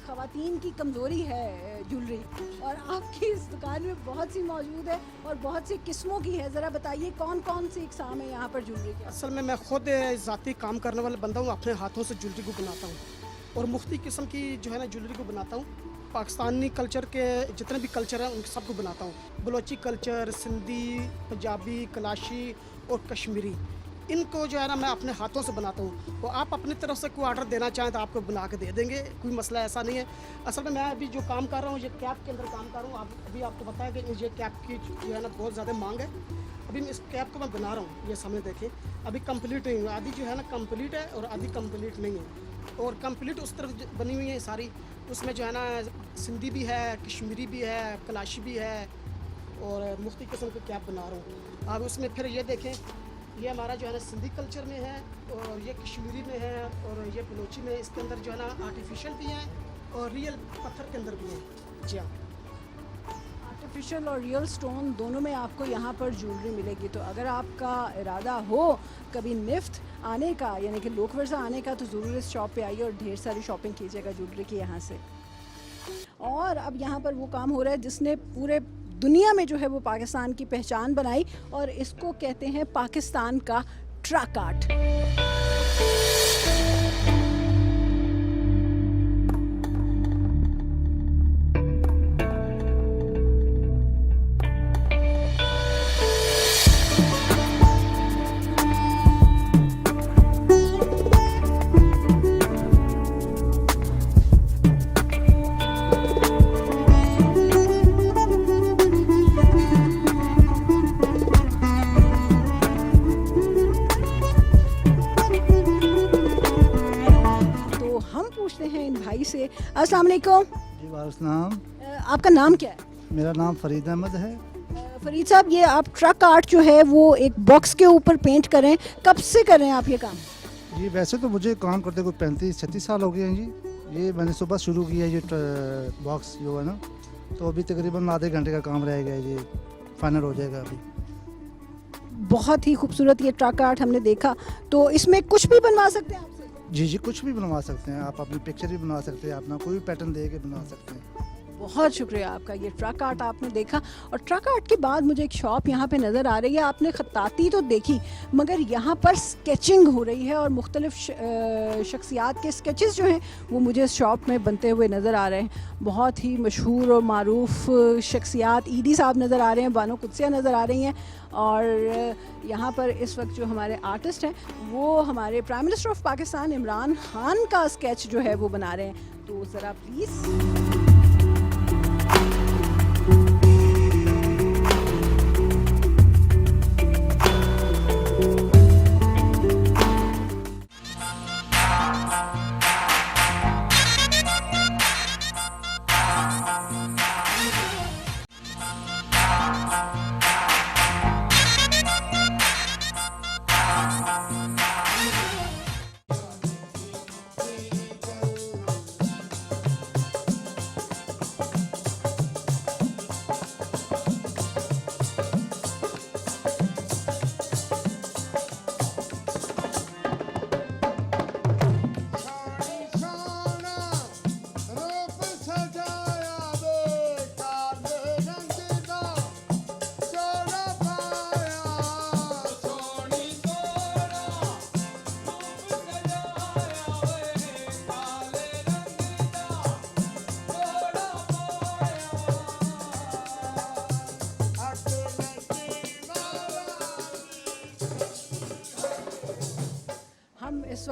ख़वातीन की कमज़ोरी है ज्वेलरी और आपकी इस दुकान में बहुत सी मौजूद है और बहुत सी किस्मों की है। ज़रा बताइए कौन कौन सी इकसाम है यहाँ पर ज्वेलरी के? असल में मैं खुद ज़ाती काम करने वाला बंदा हूँ, अपने हाथों से ज्वेलरी को बनाता हूँ और मुख्तलिफ़ किस्म की जो है ना ज्वेलरी को बनाता हूँ। पाकिस्तानी कल्चर के जितने भी कल्चर हैं उन सबको बनाता हूँ। बलोची कल्चर, सिंधी, पंजाबी, कलाशी और कश्मीरी, इनको जो है ना मैं अपने हाथों से बनाता हूँ। तो आप अपनी तरफ से कोई ऑर्डर देना चाहें तो आपको बना के दे देंगे, कोई मसला ऐसा नहीं है। असल में मैं अभी जो काम कर रहा हूँ ये कैप के अंदर काम कर रहा हूँ। अभी आपको बताया कि ये कैप की जो है ना बहुत ज़्यादा मांग है। अभी मैं इस कैप को मैं बना रहा हूँ, ये सामने देखें। अभी कंप्लीट नहीं हुआ, आधी जो है ना कंप्लीट है और आधी कंप्लीट नहीं है। और कंप्लीट उस तरफ बनी हुई है सारी, उसमें जो है ना सिंधी भी है, कश्मीरी भी है, कलाशी भी है और मुख्तलिफ़ किस्म के कैप बना रहा हूँ। अब उसमें फिर ये देखें, ये हमारा जो है ना सिंधी कल्चर में है और ये कश्मीरी में है और ये बलोची में। इसके अंदर जो है ना आर्टिफिशियल भी हैं और रियल पत्थर के अंदर भी हैं। जी हाँ, आर्टिफिशियल और रियल स्टोन दोनों में आपको यहाँ पर ज्वेलरी मिलेगी। तो अगर आपका इरादा हो कभी निफ्ट आने का, यानी कि लोकवर्सा आने का, तो ज़रूर इस शॉप पे आइए और ढेर सारी शॉपिंग कीजिएगा ज्वेलरी की यहाँ से। और अब यहाँ पर वो काम हो रहा है जिसने पूरे दुनिया में जो है वो पाकिस्तान की पहचान बनाई और इसको कहते हैं पाकिस्तान का ट्रक आर्ट। अस्सलाम वालेकुम। जी वालेकुम। आपका नाम क्या है? मेरा नाम फरीद अहमद है। फरीद साहब, ये आप ट्रक आर्ट जो है वो एक बॉक्स के ऊपर पेंट कर रहे हैं, कब से कर रहे हैं आप ये काम? जी वैसे तो मुझे काम करते कोई 35-36 साल हो गए हैं जी। ये मैंने सुबह शुरू किया ये बॉक्स जो है ना, तो अभी तकरीबन आधे घंटे का काम रह गया, ये फाइनल हो जाएगा अभी। बहुत ही खूबसूरत ये ट्रक आर्ट हमने देखा। तो इसमें कुछ भी बनवा सकते हैं आपसे? जी कुछ भी बनवा सकते हैं आप, अपनी पिक्चर भी बनवा सकते हैं, अपना कोई भी पैटर्न दे के बनवा सकते हैं। बहुत शुक्रिया आपका। ये ट्रक आर्ट आपने देखा और ट्रक आर्ट के बाद मुझे एक शॉप यहाँ पे नज़र आ रही है। आपने खत्ताती तो देखी मगर यहाँ पर स्केचिंग हो रही है और मुख्तलिफ शख्सियात के स्केचेस जो हैं वो मुझे इस शॉप में बनते हुए नज़र आ रहे हैं। बहुत ही मशहूर और मारूफ शख्सियात, ईदी साहब नज़र आ रहे हैं, बानो कुदसिया नज़र आ रही हैं और यहाँ पर इस वक्त जो हमारे आर्टिस्ट हैं वो हमारे prime minister of Pakistan Imran Khan का स्केच जो है वो बना रहे हैं। तो ज़रा प्लीज़।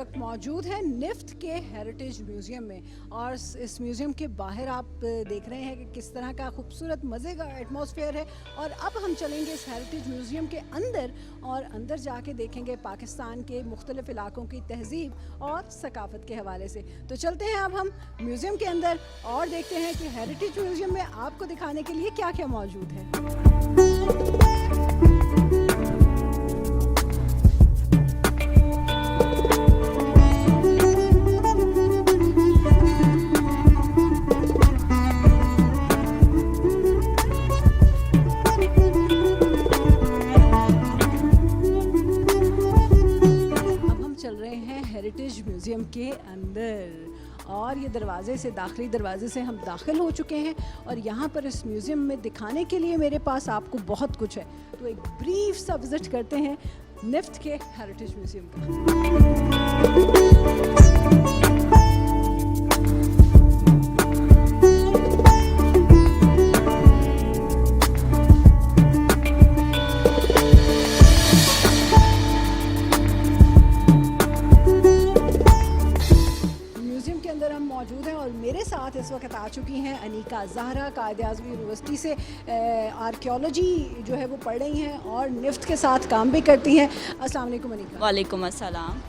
वक्त मौजूद है निफ्ट के हेरिटेज म्यूज़ियम में, और इस म्यूज़ियम के बाहर आप देख रहे हैं कि किस तरह का खूबसूरत मज़े का एटमॉस्फेयर है। और अब हम चलेंगे इस हेरिटेज म्यूज़ियम के अंदर, और अंदर जाके देखेंगे पाकिस्तान के मुख्तलिफ इलाकों की तहज़ीब और सकाफ़त के हवाले से। तो चलते हैं अब हम म्यूज़ियम के अंदर और देखते हैं कि हेरिटेज म्यूज़ियम में आपको दिखाने के लिए क्या क्या मौजूद है। हेरिटेज म्यूज़ियम के अंदर, और ये दरवाज़े से, दाखिली दरवाज़े से हम दाखिल हो चुके हैं, और यहाँ पर इस म्यूज़ियम में दिखाने के लिए मेरे पास आपको बहुत कुछ है। तो एक ब्रीफ सा विज़िट करते हैं निफ्ट के हेरिटेज म्यूज़ियम का। मौजूद हैं और मेरे साथ इस वक्त आ चुकी हैं अनीका ज़हरा, कायद-ए-आज़म यूनिवर्सिटी से आर्कियोलॉजी जो है वो पढ़ रही हैं और निफ्ट के साथ काम भी करती हैं। अस्सलाम वालेकुम अनीका। वालेकुम अस्सलाम।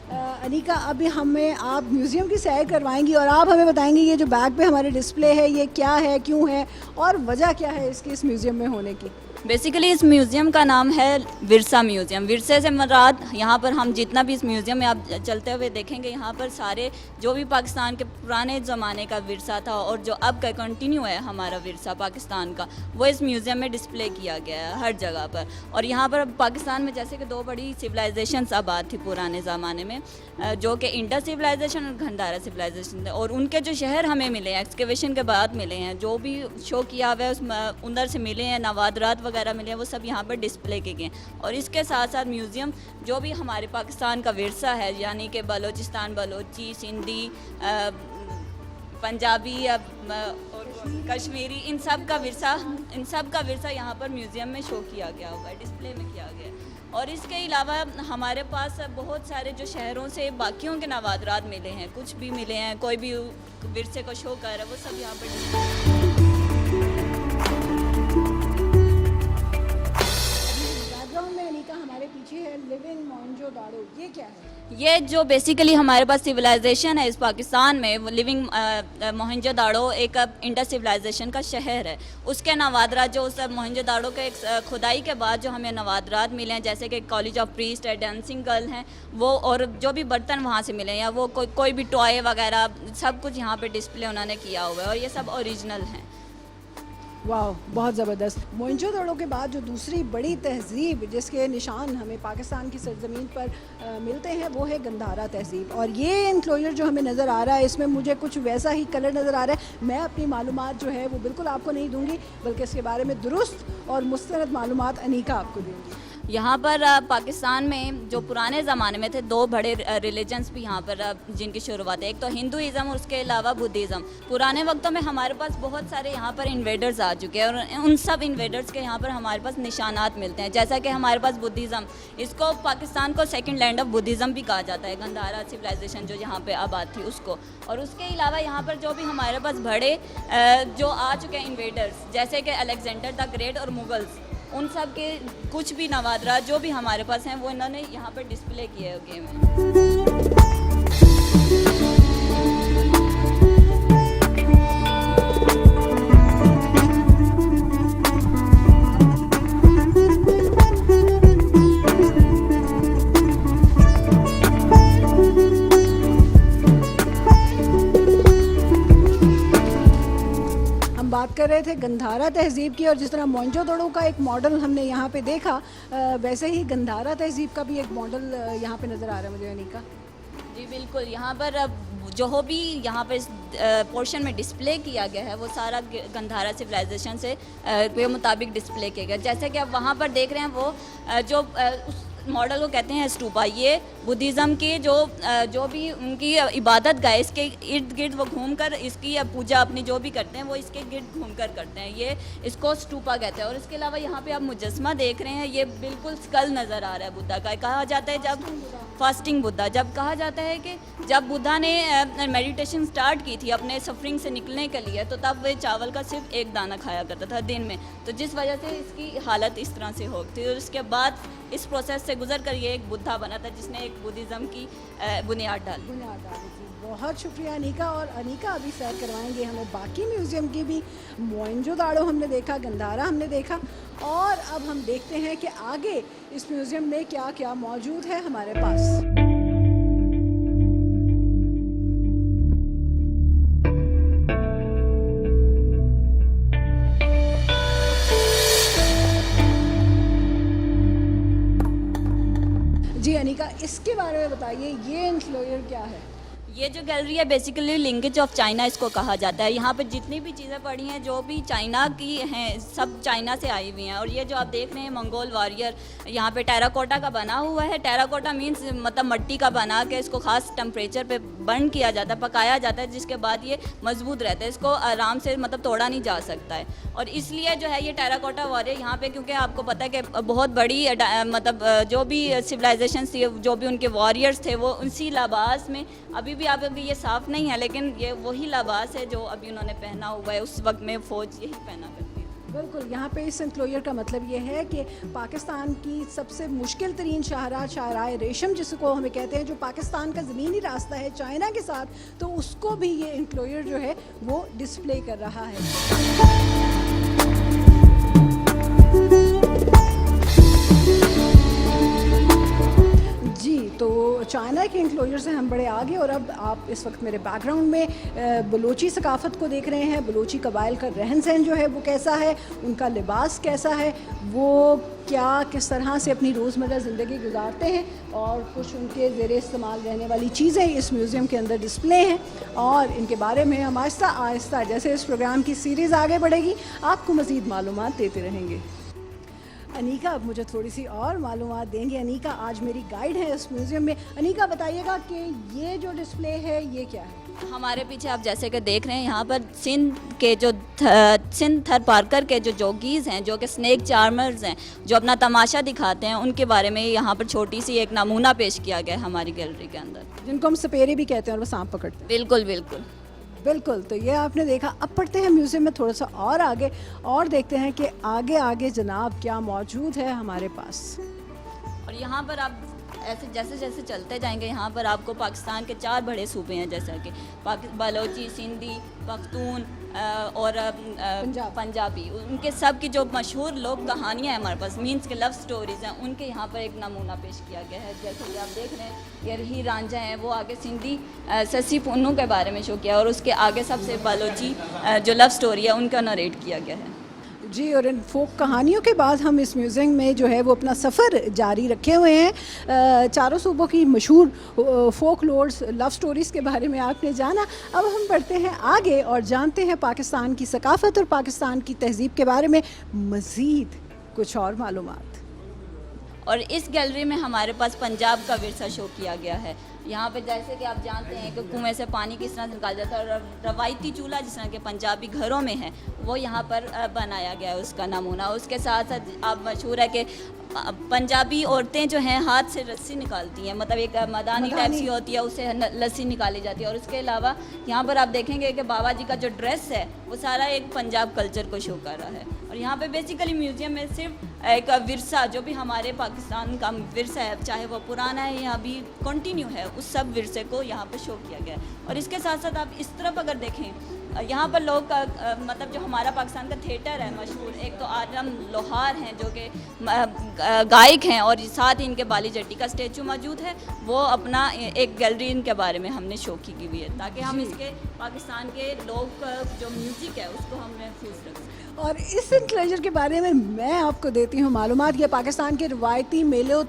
अनीका, अभी हमें आप म्यूज़ियम की सैर करवाएंगी और आप हमें बताएंगी ये जो बैग पे हमारे डिस्प्ले है ये क्या है, क्यों है, और वजह क्या है इसकी इस म्यूज़ियम में होने की। बेसिकली इस म्यूज़ियम का नाम है विरसा म्यूज़ियम। विरसे से मुराद, यहाँ पर हम जितना भी इस म्यूज़ियम में आप चलते हुए देखेंगे, यहाँ पर सारे जो भी पाकिस्तान के पुराने ज़माने का विरसा था और जो अब का कंटिन्यू है हमारा विरसा पाकिस्तान का, वो इस म्यूज़ियम में डिस्प्ले किया गया है हर जगह पर। और यहाँ पर पाकिस्तान में जैसे कि दो बड़ी सिविलाइजेशंस आबाद थी पुराने ज़माने में, जो कि इंडस सिविलाइजेशन और गंधारा सिविलाइजेशन थे, और उनके जो शहर हमें मिले हैं एक्सकेवेशन के बाद मिले हैं, जो भी शो किया हुआ है उस अंदर से मिले हैं, नवादरात वगैरह मिले हैं, वो सब यहाँ पर डिस्प्ले किए गए। और इसके साथ साथ म्यूज़ियम जो भी हमारे पाकिस्तान का विरसा है, यानी कि बलोचिस्तान, बलोची, सिंधी, पंजाबी और कश्मीरी, इन सब का विरसा यहाँ पर म्यूज़ियम में शो किया गया हुआ है, डिस्प्ले में किया गया है। और इसके अलावा हमारे पास बहुत सारे जो शहरों से बाकियों के नवादरात मिले हैं, कुछ भी मिले हैं, कोई भी विरसे को शो कर रहा है, वो सब यहाँ पर हमारे पीछे है लिविंग मोहनजोदाड़ो। ये क्या है? ये जो बेसिकली हमारे पास सिविलाइजेशन है इस पाकिस्तान में, वो लिविंग मोहनजोदाड़ो एक इंडस सिविलाइजेशन का शहर है। उसके नवादरात जो उस मोहनजोदाड़ो के खुदाई के बाद जो हमें नवादरात मिले हैं, जैसे कि कॉलेज ऑफ प्रीस्ट है, डांसिंग गर्ल हैं वो, और जो भी बर्तन वहाँ से मिले हैं, या वो कोई भी टॉय वगैरह सब कुछ यहाँ पे डिस्प्ले उन्होंने किया हुआ है, और ये सब ओरिजिनल हैं। वाह, बहुत ज़बरदस्त। मोहनजोदड़ो के बाद जो दूसरी बड़ी तहज़ीब जिसके निशान हमें पाकिस्तान की सरजमीन पर मिलते हैं, वो है गंधारा तहज़ीब। और ये इंक्लोजर जो हमें नज़र आ रहा है, इसमें मुझे कुछ वैसा ही कलर नज़र आ रहा है। मैं अपनी मालूमात जो है वो बिल्कुल आपको नहीं दूंगी, बल्कि इसके बारे में दुरुस्त और मुस्तनद मालूमात अनीका आपको दूंगी। यहाँ पर पाकिस्तान में जो पुराने ज़माने में थे, दो बड़े रिलीजन्स भी यहाँ पर जिनकी शुरुआत है, एक तो हिंदुइज़म और उसके अलावा बुद्धिज़्म। पुराने वक्तों में हमारे पास बहुत सारे यहाँ पर इन्वेडर्स आ चुके हैं, और उन सब इन्वेडर्स के यहाँ पर हमारे पास निशानात मिलते हैं। जैसा कि हमारे पास बुद्धिज़्म, इसको पाकिस्तान को सेकेंड लैंड ऑफ बुद्धिज़्म भी कहा जाता है, गंधारा सिविलाइजेशन जो यहाँ पर आबाद थी उसको। और उसके अलावा यहाँ पर जो भी हमारे पास बड़े जो आ चुके हैं इन्वेडर्स, जैसे कि अलेक्जेंडर द ग्रेट और मुगल्स, उन सब के कुछ भी नवादरात जो भी हमारे पास हैं वो इन्होंने यहाँ पर डिस्प्ले किए हुए हैं। बात कर रहे थे गंधारा तहज़ीब की, और जिस तरह मोहनजोदड़ो का एक मॉडल हमने यहाँ पे देखा, वैसे ही गंधारा तहज़ीब का भी एक मॉडल यहाँ पे नज़र आ रहा है मुझे अनीका। जी बिल्कुल, यहाँ पर जो भी यहाँ पर पोर्शन में डिस्प्ले किया गया है वो सारा गंधारा सिविलाइजेशन से के मुताबिक डिस्प्ले किया गया। जैसे कि आप वहाँ पर देख रहे हैं, वो जो उस मॉडल को कहते हैं स्तूपा। ये बुद्धिज़्म की जो भी उनकी इबादत गाह, इसके इर्द गिर्द वो घूमकर इसकी पूजा अपनी जो भी करते हैं वो इसके गिर्द घूमकर करते हैं, ये इसको स्तूपा कहते हैं। और इसके अलावा यहाँ पे आप मुजस्मा देख रहे हैं, ये बिल्कुल स्कल नज़र आ रहा है बुद्धा का। कहा जाता है जब फास्टिंग बुद्धा। जब कहा जाता है कि जब बुद्धा ने मेडिटेशन स्टार्ट की थी अपने सफरिंग से निकलने के लिए, तो तब वे चावल का सिर्फ एक दाना खाया करता था दिन में, तो जिस वजह से इसकी हालत इस तरह से हो गई। और उसके बाद इस प्रोसेस से गुजर कर ये एक बुद्धा बना था जिसने एक बुद्धिज़्म की बुनियाद डाली थी। बहुत शुक्रिया अनीका। और अनीका अभी सैर करवाएंगे हमें बाकी म्यूज़ियम की भी। मोहनजोदाड़ो हमने देखा, गंधारा हमने देखा, और अब हम देखते हैं कि आगे इस म्यूज़ियम में क्या क्या मौजूद है हमारे पास। जी अनीका, इसके बारे में बताइए, ये एनक्लोजर क्या है? ये जो गैलरी है बेसिकली लिंकेज ऑफ चाइना इसको कहा जाता है। यहाँ पे जितनी भी चीज़ें पड़ी हैं जो भी चाइना की हैं, सब चाइना से आई हुई हैं। और ये जो आप देख रहे हैं मंगोल वॉरियर, यहाँ पे टेराकोटा का बना हुआ है। टेराकोटा मीन्स मतलब मिट्टी का बना के इसको ख़ास टेम्परेचर पे बर्न किया जाता है, पकाया जाता है, जिसके बाद ये मजबूत रहता है, इसको आराम से मतलब तोड़ा नहीं जा सकता है। और इसलिए जो है ये टेराकोटा वॉरियर यहाँ पे, क्योंकि आपको पता है कि बहुत बड़ी मतलब जो भी सिविलाइजेशन थी, जो भी उनके वॉरियर्स थे, वो उसी लिबास में अभी आप अभी ये साफ़ नहीं है, लेकिन ये वही लिबास है जो अभी उन्होंने पहना हुआ है। उस वक्त में फ़ौज यही पहना करती है। बिल्कुल, यहाँ पे इस एनक्लोजर का मतलब ये है कि पाकिस्तान की सबसे मुश्किल तरीन शाहराह शाहराह रेशम, जिसको हमें कहते हैं, जो पाकिस्तान का ज़मीनी रास्ता है चाइना के साथ, तो उसको भी ये एनक्लोजर जो है वो डिस्प्ले कर रहा है। जी, तो चाइना के एनक्लोजर से हम बड़े आगे, और अब आप इस वक्त मेरे बैकग्राउंड में बलोची सकाफ़त को देख रहे हैं। बलोची कबाइल का रहन सहन जो है वो कैसा है, उनका लिबास कैसा है, वो क्या किस तरह से अपनी रोज़मर्रा ज़िंदगी गुजारते हैं, और कुछ उनके ज़ेरे इस्तेमाल रहने वाली चीज़ें इस म्यूज़ियम के अंदर डिस्प्ले हैं। और इनके बारे में हम आहिस्ता आहिस्ता जैसे इस प्रोग्राम की सीरीज़ आगे बढ़ेगी आपको मज़ीद मालूमात देते रहेंगे। अनीका अब मुझे थोड़ी सी और मालूमात देंगी। अनीका आज मेरी गाइड है इस म्यूज़ियम में। अनीका बताइएगा कि ये जो डिस्प्ले है ये क्या है? हमारे पीछे आप जैसे कि देख रहे हैं, यहाँ पर सिंध थर पार्कर के जो जोगीज़ हैं, जो कि स्नेक चार्मर्स हैं, जो अपना तमाशा दिखाते हैं, उनके बारे में यहाँ पर छोटी सी एक नमूना पेश किया गया है हमारी गैलरी के अंदर, जिनको हम सपेरे भी कहते हैं और वो सांप पकड़ते हैं। बिल्कुल बिल्कुल बिल्कुल। तो ये आपने देखा। अब पढ़ते हैं म्यूज़ियम में थोड़ा सा और आगे, और देखते हैं कि आगे आगे जनाब क्या मौजूद है हमारे पास। और यहाँ पर आप ऐसे जैसे जैसे चलते जाएंगे, यहाँ पर आपको पाकिस्तान के 4 बड़े सूबे हैं, जैसा कि बलोची, सिंधी, पख्तून और पंजाबी। उनके सब की जो मशहूर लोक कहानियाँ हैं हमारे पास, मीन्स के लव स्टोरीज़ हैं, उनके यहाँ पर एक नमूना पेश किया गया है। जैसे कि आप देख रहे हैं ये रही रांझा हैं, वो आगे सिंधी ससी पुन्नू के बारे में शो किया, और उसके आगे सबसे बलोची जो लव स्टोरी है उनका नरेट किया गया है। जी, और इन फोक कहानियों के बाद हम इस म्यूज़ियम में जो है वो अपना सफ़र जारी रखे हुए हैं। चारों सूबों की मशहूर फोक लोर्स लव स्टोरीज़ के बारे में आपने जाना। अब हम बढ़ते हैं आगे और जानते हैं पाकिस्तान की सकाफ़त और पाकिस्तान की तहज़ीब के बारे में मज़ीद कुछ और मालूमात। और इस गैलरी में हमारे पास पंजाब का विरसा शो किया गया है। यहाँ पे जैसे कि आप जानते हैं कि कुएं से पानी किस तरह से निकाला जाता है, और रवायती चूल्हा जिस तरह के पंजाबी घरों में है वो यहाँ पर बनाया गया है, उसका नमूना। उसके साथ साथ आप मशहूर है कि पंजाबी औरतें जो हैं हाथ से रस्सी निकालती हैं, मतलब एक मदानी टाइप सी होती है, उससे लस्सी निकाली जाती है। और उसके अलावा यहाँ पर आप देखेंगे कि बाबा जी का जो ड्रेस है वो सारा एक पंजाब कल्चर को शो कर रहा है। और यहाँ पे बेसिकली म्यूज़ियम में सिर्फ एक विरसा, जो भी हमारे पाकिस्तान का विरसा है, चाहे वो पुराना है या अभी कंटिन्यू है, उस सब विरसे को यहाँ पर शो किया गया है। और इसके साथ साथ आप इस तरफ अगर देखें, यहाँ पर लोग मतलब जो हमारा पाकिस्तान का थिएटर है मशहूर, एक तो आलम लोहार हैं जो कि गायक हैं, और साथ ही इनके बाली जट्टी का स्टैचू मौजूद है। वो अपना एक गैलरी इनके बारे में हमने शो की हुई है, ताकि हम इसके पाकिस्तान के लोग जो म्यूज़िक है उसको हम महफूज रख सकें। और इस एनक्लोजर के बारे में मैं आपको देती हूँ मालूमात। ये पाकिस्तान के रवायती मेलों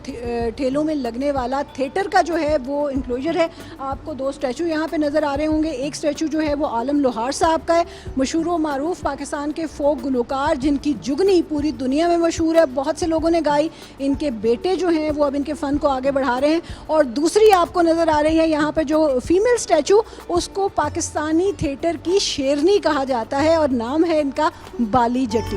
ठेलों में लगने वाला थिएटर का जो है वो एनक्लोजर है। आपको 2 स्टैचू यहाँ पे नज़र आ रहे होंगे। एक स्टैचू जो है वो आलम लोहार साहब का है, मशहूर व मारूफ पाकिस्तान के फोक गुलकार, जिनकी जुगनी पूरी दुनिया में मशहूर है, बहुत से लोगों ने गाई। इनके बेटे जो हैं वो अब इनके फ़न को आगे बढ़ा रहे हैं। और दूसरी आपको नज़र आ रही है यहाँ पर जो फीमेल स्टैचू, उसको पाकिस्तानी थिएटर की शेरनी कहा जाता है, और नाम है इनका बाली जट्टी।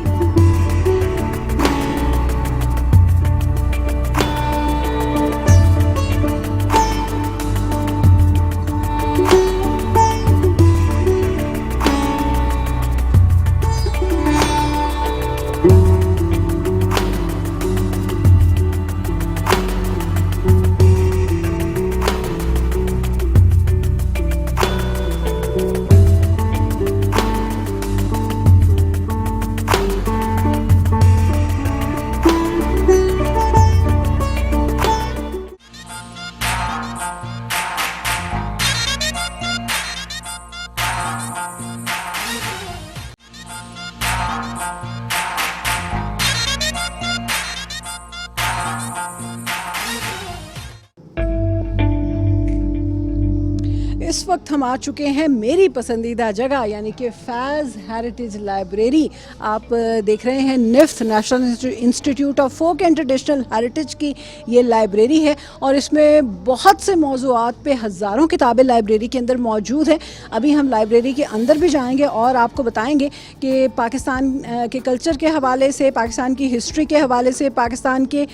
इस वक्त हम आ चुके हैं मेरी पसंदीदा जगह यानी कि फैज़ हेरिटेज लाइब्रेरी। आप देख रहे हैं NIFTH national institute of folk and traditional heritage की ये लाइब्रेरी है और इसमें बहुत से मौज़ूआत पे हज़ारों किताबें लाइब्रेरी के अंदर मौजूद हैं। अभी हम लाइब्रेरी के अंदर भी जाएंगे और आपको बताएंगे कि पाकिस्तान के कल्चर के हवाले से, पाकिस्तान की हिस्ट्री के हवाले से, पाकिस्तान के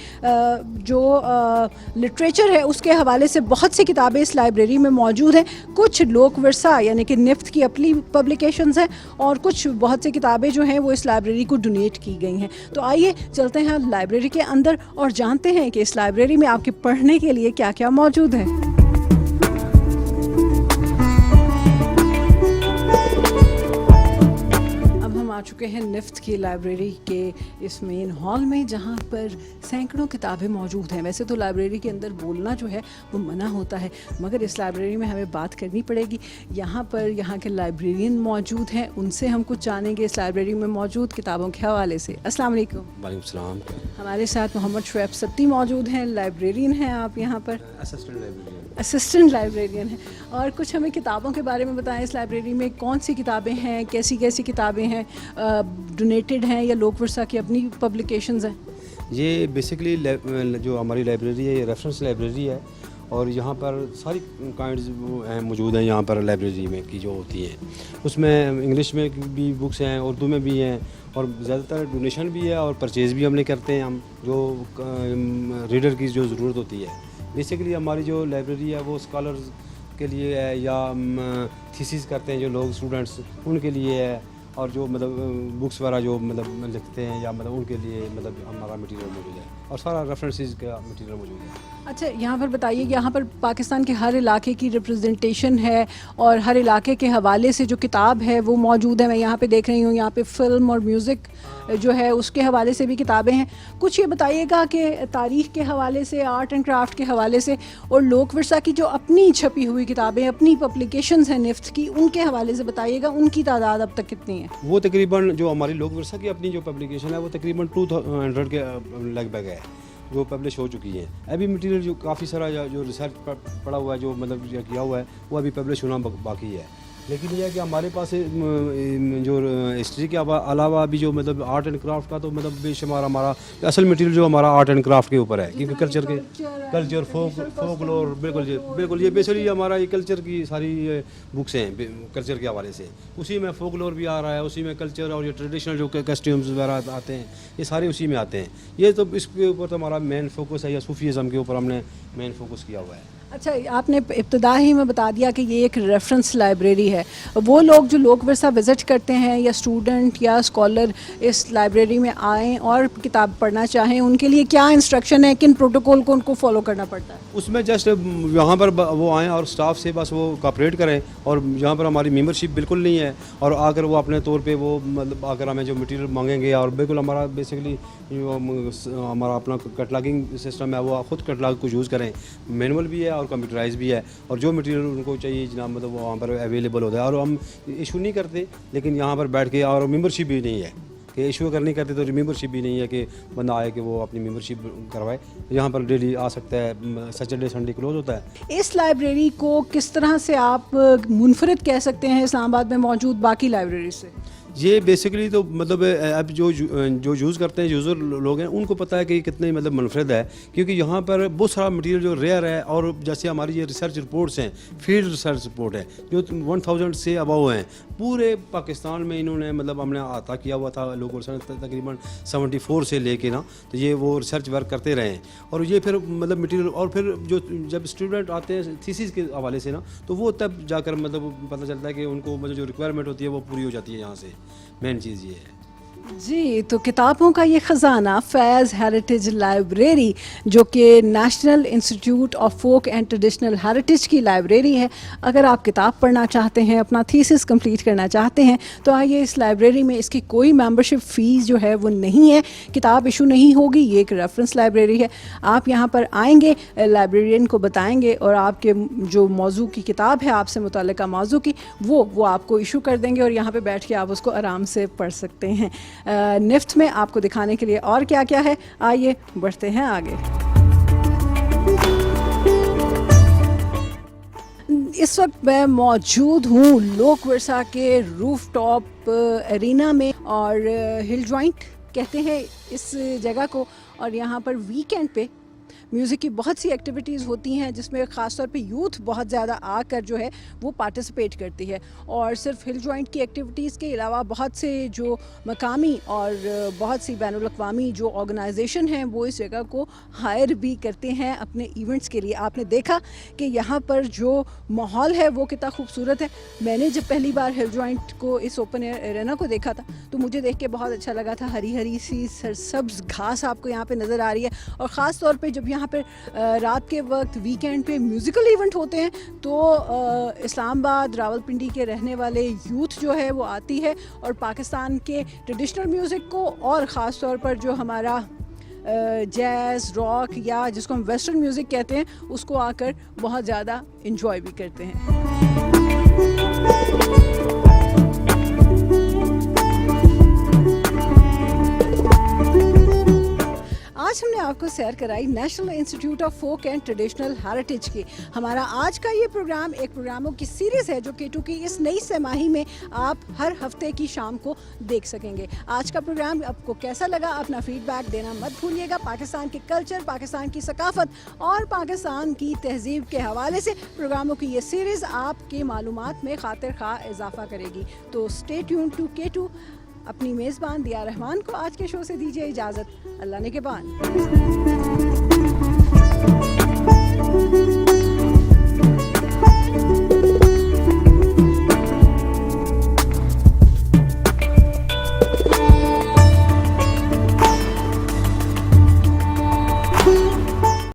जो लिटरेचर है उसके हवाले से बहुत सी किताबें इस लाइब्रेरी में मौजूद हैं। कुछ लोक विरसा यानी कि निफ्थ की अपनी पब्लिकेशंस हैं और कुछ बहुत सी किताबें जो हैं वो इस लाइब्रेरी को डोनेट की गई हैं। तो आइए चलते हैं लाइब्रेरी के अंदर और जानते हैं कि इस लाइब्रेरी में आपके पढ़ने के लिए क्या क्या मौजूद है। आ चुके हैं निफ्थ की लाइब्रेरी के इस मेन हॉल में जहाँ पर सैकड़ों किताबें मौजूद हैं। वैसे तो लाइब्रेरी के अंदर बोलना जो है वो मना होता है, मगर इस लाइब्रेरी में हमें बात करनी पड़ेगी। यहाँ पर यहाँ के लाइब्रेरियन मौजूद हैं, उनसे हम कुछ जानेंगे इस लाइब्रेरी में मौजूद किताबों के हवाले से। अस्सलाम वालेकुम। वालेकुम सलाम। हमारे साथ मोहम्मद शुएब सत्ती मौजूद हैं, लाइब्रेरियन हैं आप यहाँ पर? असिस्टेंट लाइब्रेरियन हैं। और कुछ हमें किताबों के बारे में बताएं, इस लाइब्रेरी में कौन सी किताबें हैं, कैसी कैसी किताबें हैं, डोनेटेड हैं या लोक विरसा की अपनी पब्लिकेशंस हैं? ये बेसिकली जो हमारी लाइब्रेरी है ये रेफरेंस लाइब्रेरी है और यहाँ पर सारी काइंड्स मौजूद हैं यहाँ पर लाइब्रेरी में की जो होती हैं। उसमें इंग्लिश में भी बुक्स हैं, उर्दू में भी हैं और ज़्यादातर डोनेशन भी है और परचेज़ भी हमने करते हैं हम जो रीडर की जो ज़रूरत होती है। बेसिकली हमारी जो लाइब्रेरी है वो स्कॉलर्स के लिए है या थीसिस करते हैं जो लोग स्टूडेंट्स उनके लिए है और जो मतलब बुक्स वगैरह जो मतलब लिखते हैं या मतलब उनके लिए मतलब हमारा मटेरियल मौजूद है और सारा रेफरेंसेस का मटेरियल मौजूद है। अच्छा, यहाँ पर बताइए, यहाँ पर पाकिस्तान के हर इलाके की रिप्रेजेंटेशन है और हर इलाके के हवाले से जो किताब है वो मौजूद है। मैं यहाँ पे देख रही हूँ, यहाँ पे फ़िल्म और म्यूज़िक जो है उसके हवाले से भी किताबें हैं। कुछ ये बताइएगा कि तारीख़ के हवाले से, आर्ट एंड क्राफ्ट के हवाले से और लोक विरसा की जो अपनी छपी हुई किताबें, अपनी पब्लिकेशंस हैं निफ्थ की, उनके हवाले से बताइएगा, उनकी तादाद अब तक कितनी है? वो तकरीबन जो हमारी लोक विरसा की अपनी जो पब्लिकेशन है वो तकरीबन 200 के लगभग है जो पब्लिश हो चुकी है। अभी मटेरियल जो काफ़ी सारा जो रिसर्च पड़ा हुआ है जो मतलब किया हुआ है वो अभी पब्लिश होना बाकी है। लेकिन यह है कि हमारे पास जो हिस्ट्री के अलावा भी जो मतलब आर्ट एंड क्राफ्ट का तो मतलब बेशुमार हमारा असल मटेरियल जो हमारा आर्ट एंड क्राफ्ट के ऊपर है क्योंकि कल्चर फोकलोर बिल्कुल ये बेसिकली हमारा ये कल्चर की सारी बुक्स हैं कल्चर के हवाले से। उसी में फोकलोर भी आ रहा है, उसी में कल्चर और ये ट्रेडिशनल जो कस्ट्यूम्स वगैरह आते हैं ये सारे उसी में आते हैं। ये तो इसके ऊपर तो हमारा मेन फोकस है या सूफीज़म के ऊपर हमने मेन फोकस किया हुआ है। अच्छा, आपने इब्तिदा ही में बता दिया कि ये एक रेफरेंस लाइब्रेरी है। वो लोग जो लोक विरसा विज़िट करते हैं या स्टूडेंट या स्कॉलर इस लाइब्रेरी में आएँ और किताब पढ़ना चाहें, उनके लिए क्या इंस्ट्रक्शन है, किन प्रोटोकॉल को उनको फॉलो करना पड़ता है? उसमें जस्ट यहाँ पर वो आएँ और स्टाफ से बस वो कोऑपरेट करें और यहाँ पर हमारी मेंबरशिप बिल्कुल नहीं है और आकर वो अपने तौर पे वो मतलब आकर हमें जो मटेरियल मांगेंगे और बिल्कुल हमारा बेसिकली हमारा अपना कैटलॉगिंग सिस्टम है वो ख़ुद कैटलॉग को यूज़ करें। मैनुअल भी है और कंप्यूटराइज भी है और जो मटेरियल उनको चाहिए जनाब मतलब वो वहाँ पर अवेलेबल होता है और हम इशू नहीं करते। लेकिन यहाँ पर बैठ के और मेंबरशिप भी नहीं है कि इशू अगर नहीं करते तो मेंबरशिप भी नहीं है कि बंदा आए कि वो अपनी मेंबरशिप करवाए। यहाँ पर डेली आ सकता है, सैटरडे संडे क्लोज होता है। इस लाइब्रेरी को किस तरह से आप मुनफरिद कह सकते हैं इस्लामाबाद में मौजूद बाकी लाइब्रेरी से? ये बेसिकली तो मतलब अब जो यूज़ करते हैं यूज़र लोग हैं उनको पता है कि कितने मतलब मुनफरद है क्योंकि यहाँ पर बहुत सारा मटेरियल जो रेयर है और जैसे हमारी ये रिसर्च रिपोर्ट्स हैं, फील्ड रिसर्च रिपोर्ट है जो 1000 से अबव हैं पूरे पाकिस्तान में। इन्होंने मतलब हमने आता किया हुआ था लोग तकरीबन 74 से लेके ना, तो ये वो रिसर्च वर्क करते रहे हैं और ये फिर मतलब मटेरियल और फिर जो जब स्टूडेंट आते हैं थीसिस के हवाले से ना तो वो तब जाकर मतलब पता चलता है कि उनको मतलब जो रिक्वायरमेंट होती है वो पूरी हो जाती है। यहाँ से मेन चीज़ ये है। जी, तो किताबों का ये ख़जाना फैज़ हेरिटेज लाइब्रेरी जो कि National institute of folk and traditional heritage की लाइब्रेरी है। अगर आप किताब पढ़ना चाहते हैं, अपना थीसिस कंप्लीट करना चाहते हैं तो आइए इस लाइब्रेरी में। इसकी कोई मेंबरशिप फ़ीस जो है वो नहीं है, किताब इशू नहीं होगी, ये एक रेफरेंस लाइब्रेरी है। आप यहाँ पर आएंगे, लाइब्रेरियन को बताएंगे और आपके जो मौजू की किताब है आपसे मुतल्लिका मौजू की वो आपको इशू कर देंगे और यहाँ पर बैठ के आप उसको आराम से पढ़ सकते हैं। निफ्ट में आपको दिखाने के लिए और क्या क्या है, आइए बढ़ते हैं आगे। इस वक्त मैं मौजूद हूँ लोक वर्षा के रूफटॉप एरिना में और हिल जॉइंट कहते हैं इस जगह को। और यहाँ पर वीकेंड पे म्यूज़िक की बहुत सी एक्टिविटीज़ होती हैं जिसमें ख़ासतौर पे यूथ बहुत ज़्यादा आकर जो है वो पार्टिसिपेट करती है। और सिर्फ हिल जॉइंट की एक्टिविटीज़ के अलावा बहुत से जो मकामी और बहुत सी बैनुल अक़वामी जो ऑर्गेनाइजेशन हैं वो इस जगह को हायर भी करते हैं अपने इवेंट्स के लिए। आपने देखा कि यहाँ पर जो माहौल है वो कितना खूबसूरत है। मैंने जब पहली बार हिल जॉइंट को इस ओपन एयर एरेना को देखा था तो मुझे देख के बहुत अच्छा लगा था। हरी हरी सी सरसब्ज़ घास आपको यहाँ पे नज़र आ रही है। और ख़ास तौर पे जब यहाँ पर रात के वक्त वीकेंड पे म्यूज़िकल इवेंट होते हैं तो इस्लामाबाद रावलपिंडी के रहने वाले यूथ जो है वो आती है और पाकिस्तान के ट्रेडिशनल म्यूज़िक को और ख़ास तौर पर जो हमारा जैज़ रॉक या जिसको हम वेस्टर्न म्यूज़िक कहते हैं उसको आकर बहुत ज़्यादा इंजॉय भी करते हैं। आज हमने आपको सैर कराई National institute of folk and traditional heritage की। हमारा आज का ये प्रोग्राम एक प्रोग्रामों की सीरीज़ है जो केटू की इस नई सहमाही में आप हर हफ्ते की शाम को देख सकेंगे। आज का प्रोग्राम आपको कैसा लगा अपना फीडबैक देना मत भूलिएगा। पाकिस्तान के कल्चर, पाकिस्तान की सकाफत और पाकिस्तान की तहजीब के हवाले से प्रोग्रामों की ये सीरीज़ आपके मालूमात में खातिर खा इजाफा करेगी। तो स्टे ट्यून टू केटू। अपनी मेज़बान दिया रहमान को आज के शो से दीजिए इजाज़त। अल्लाह ने के बान।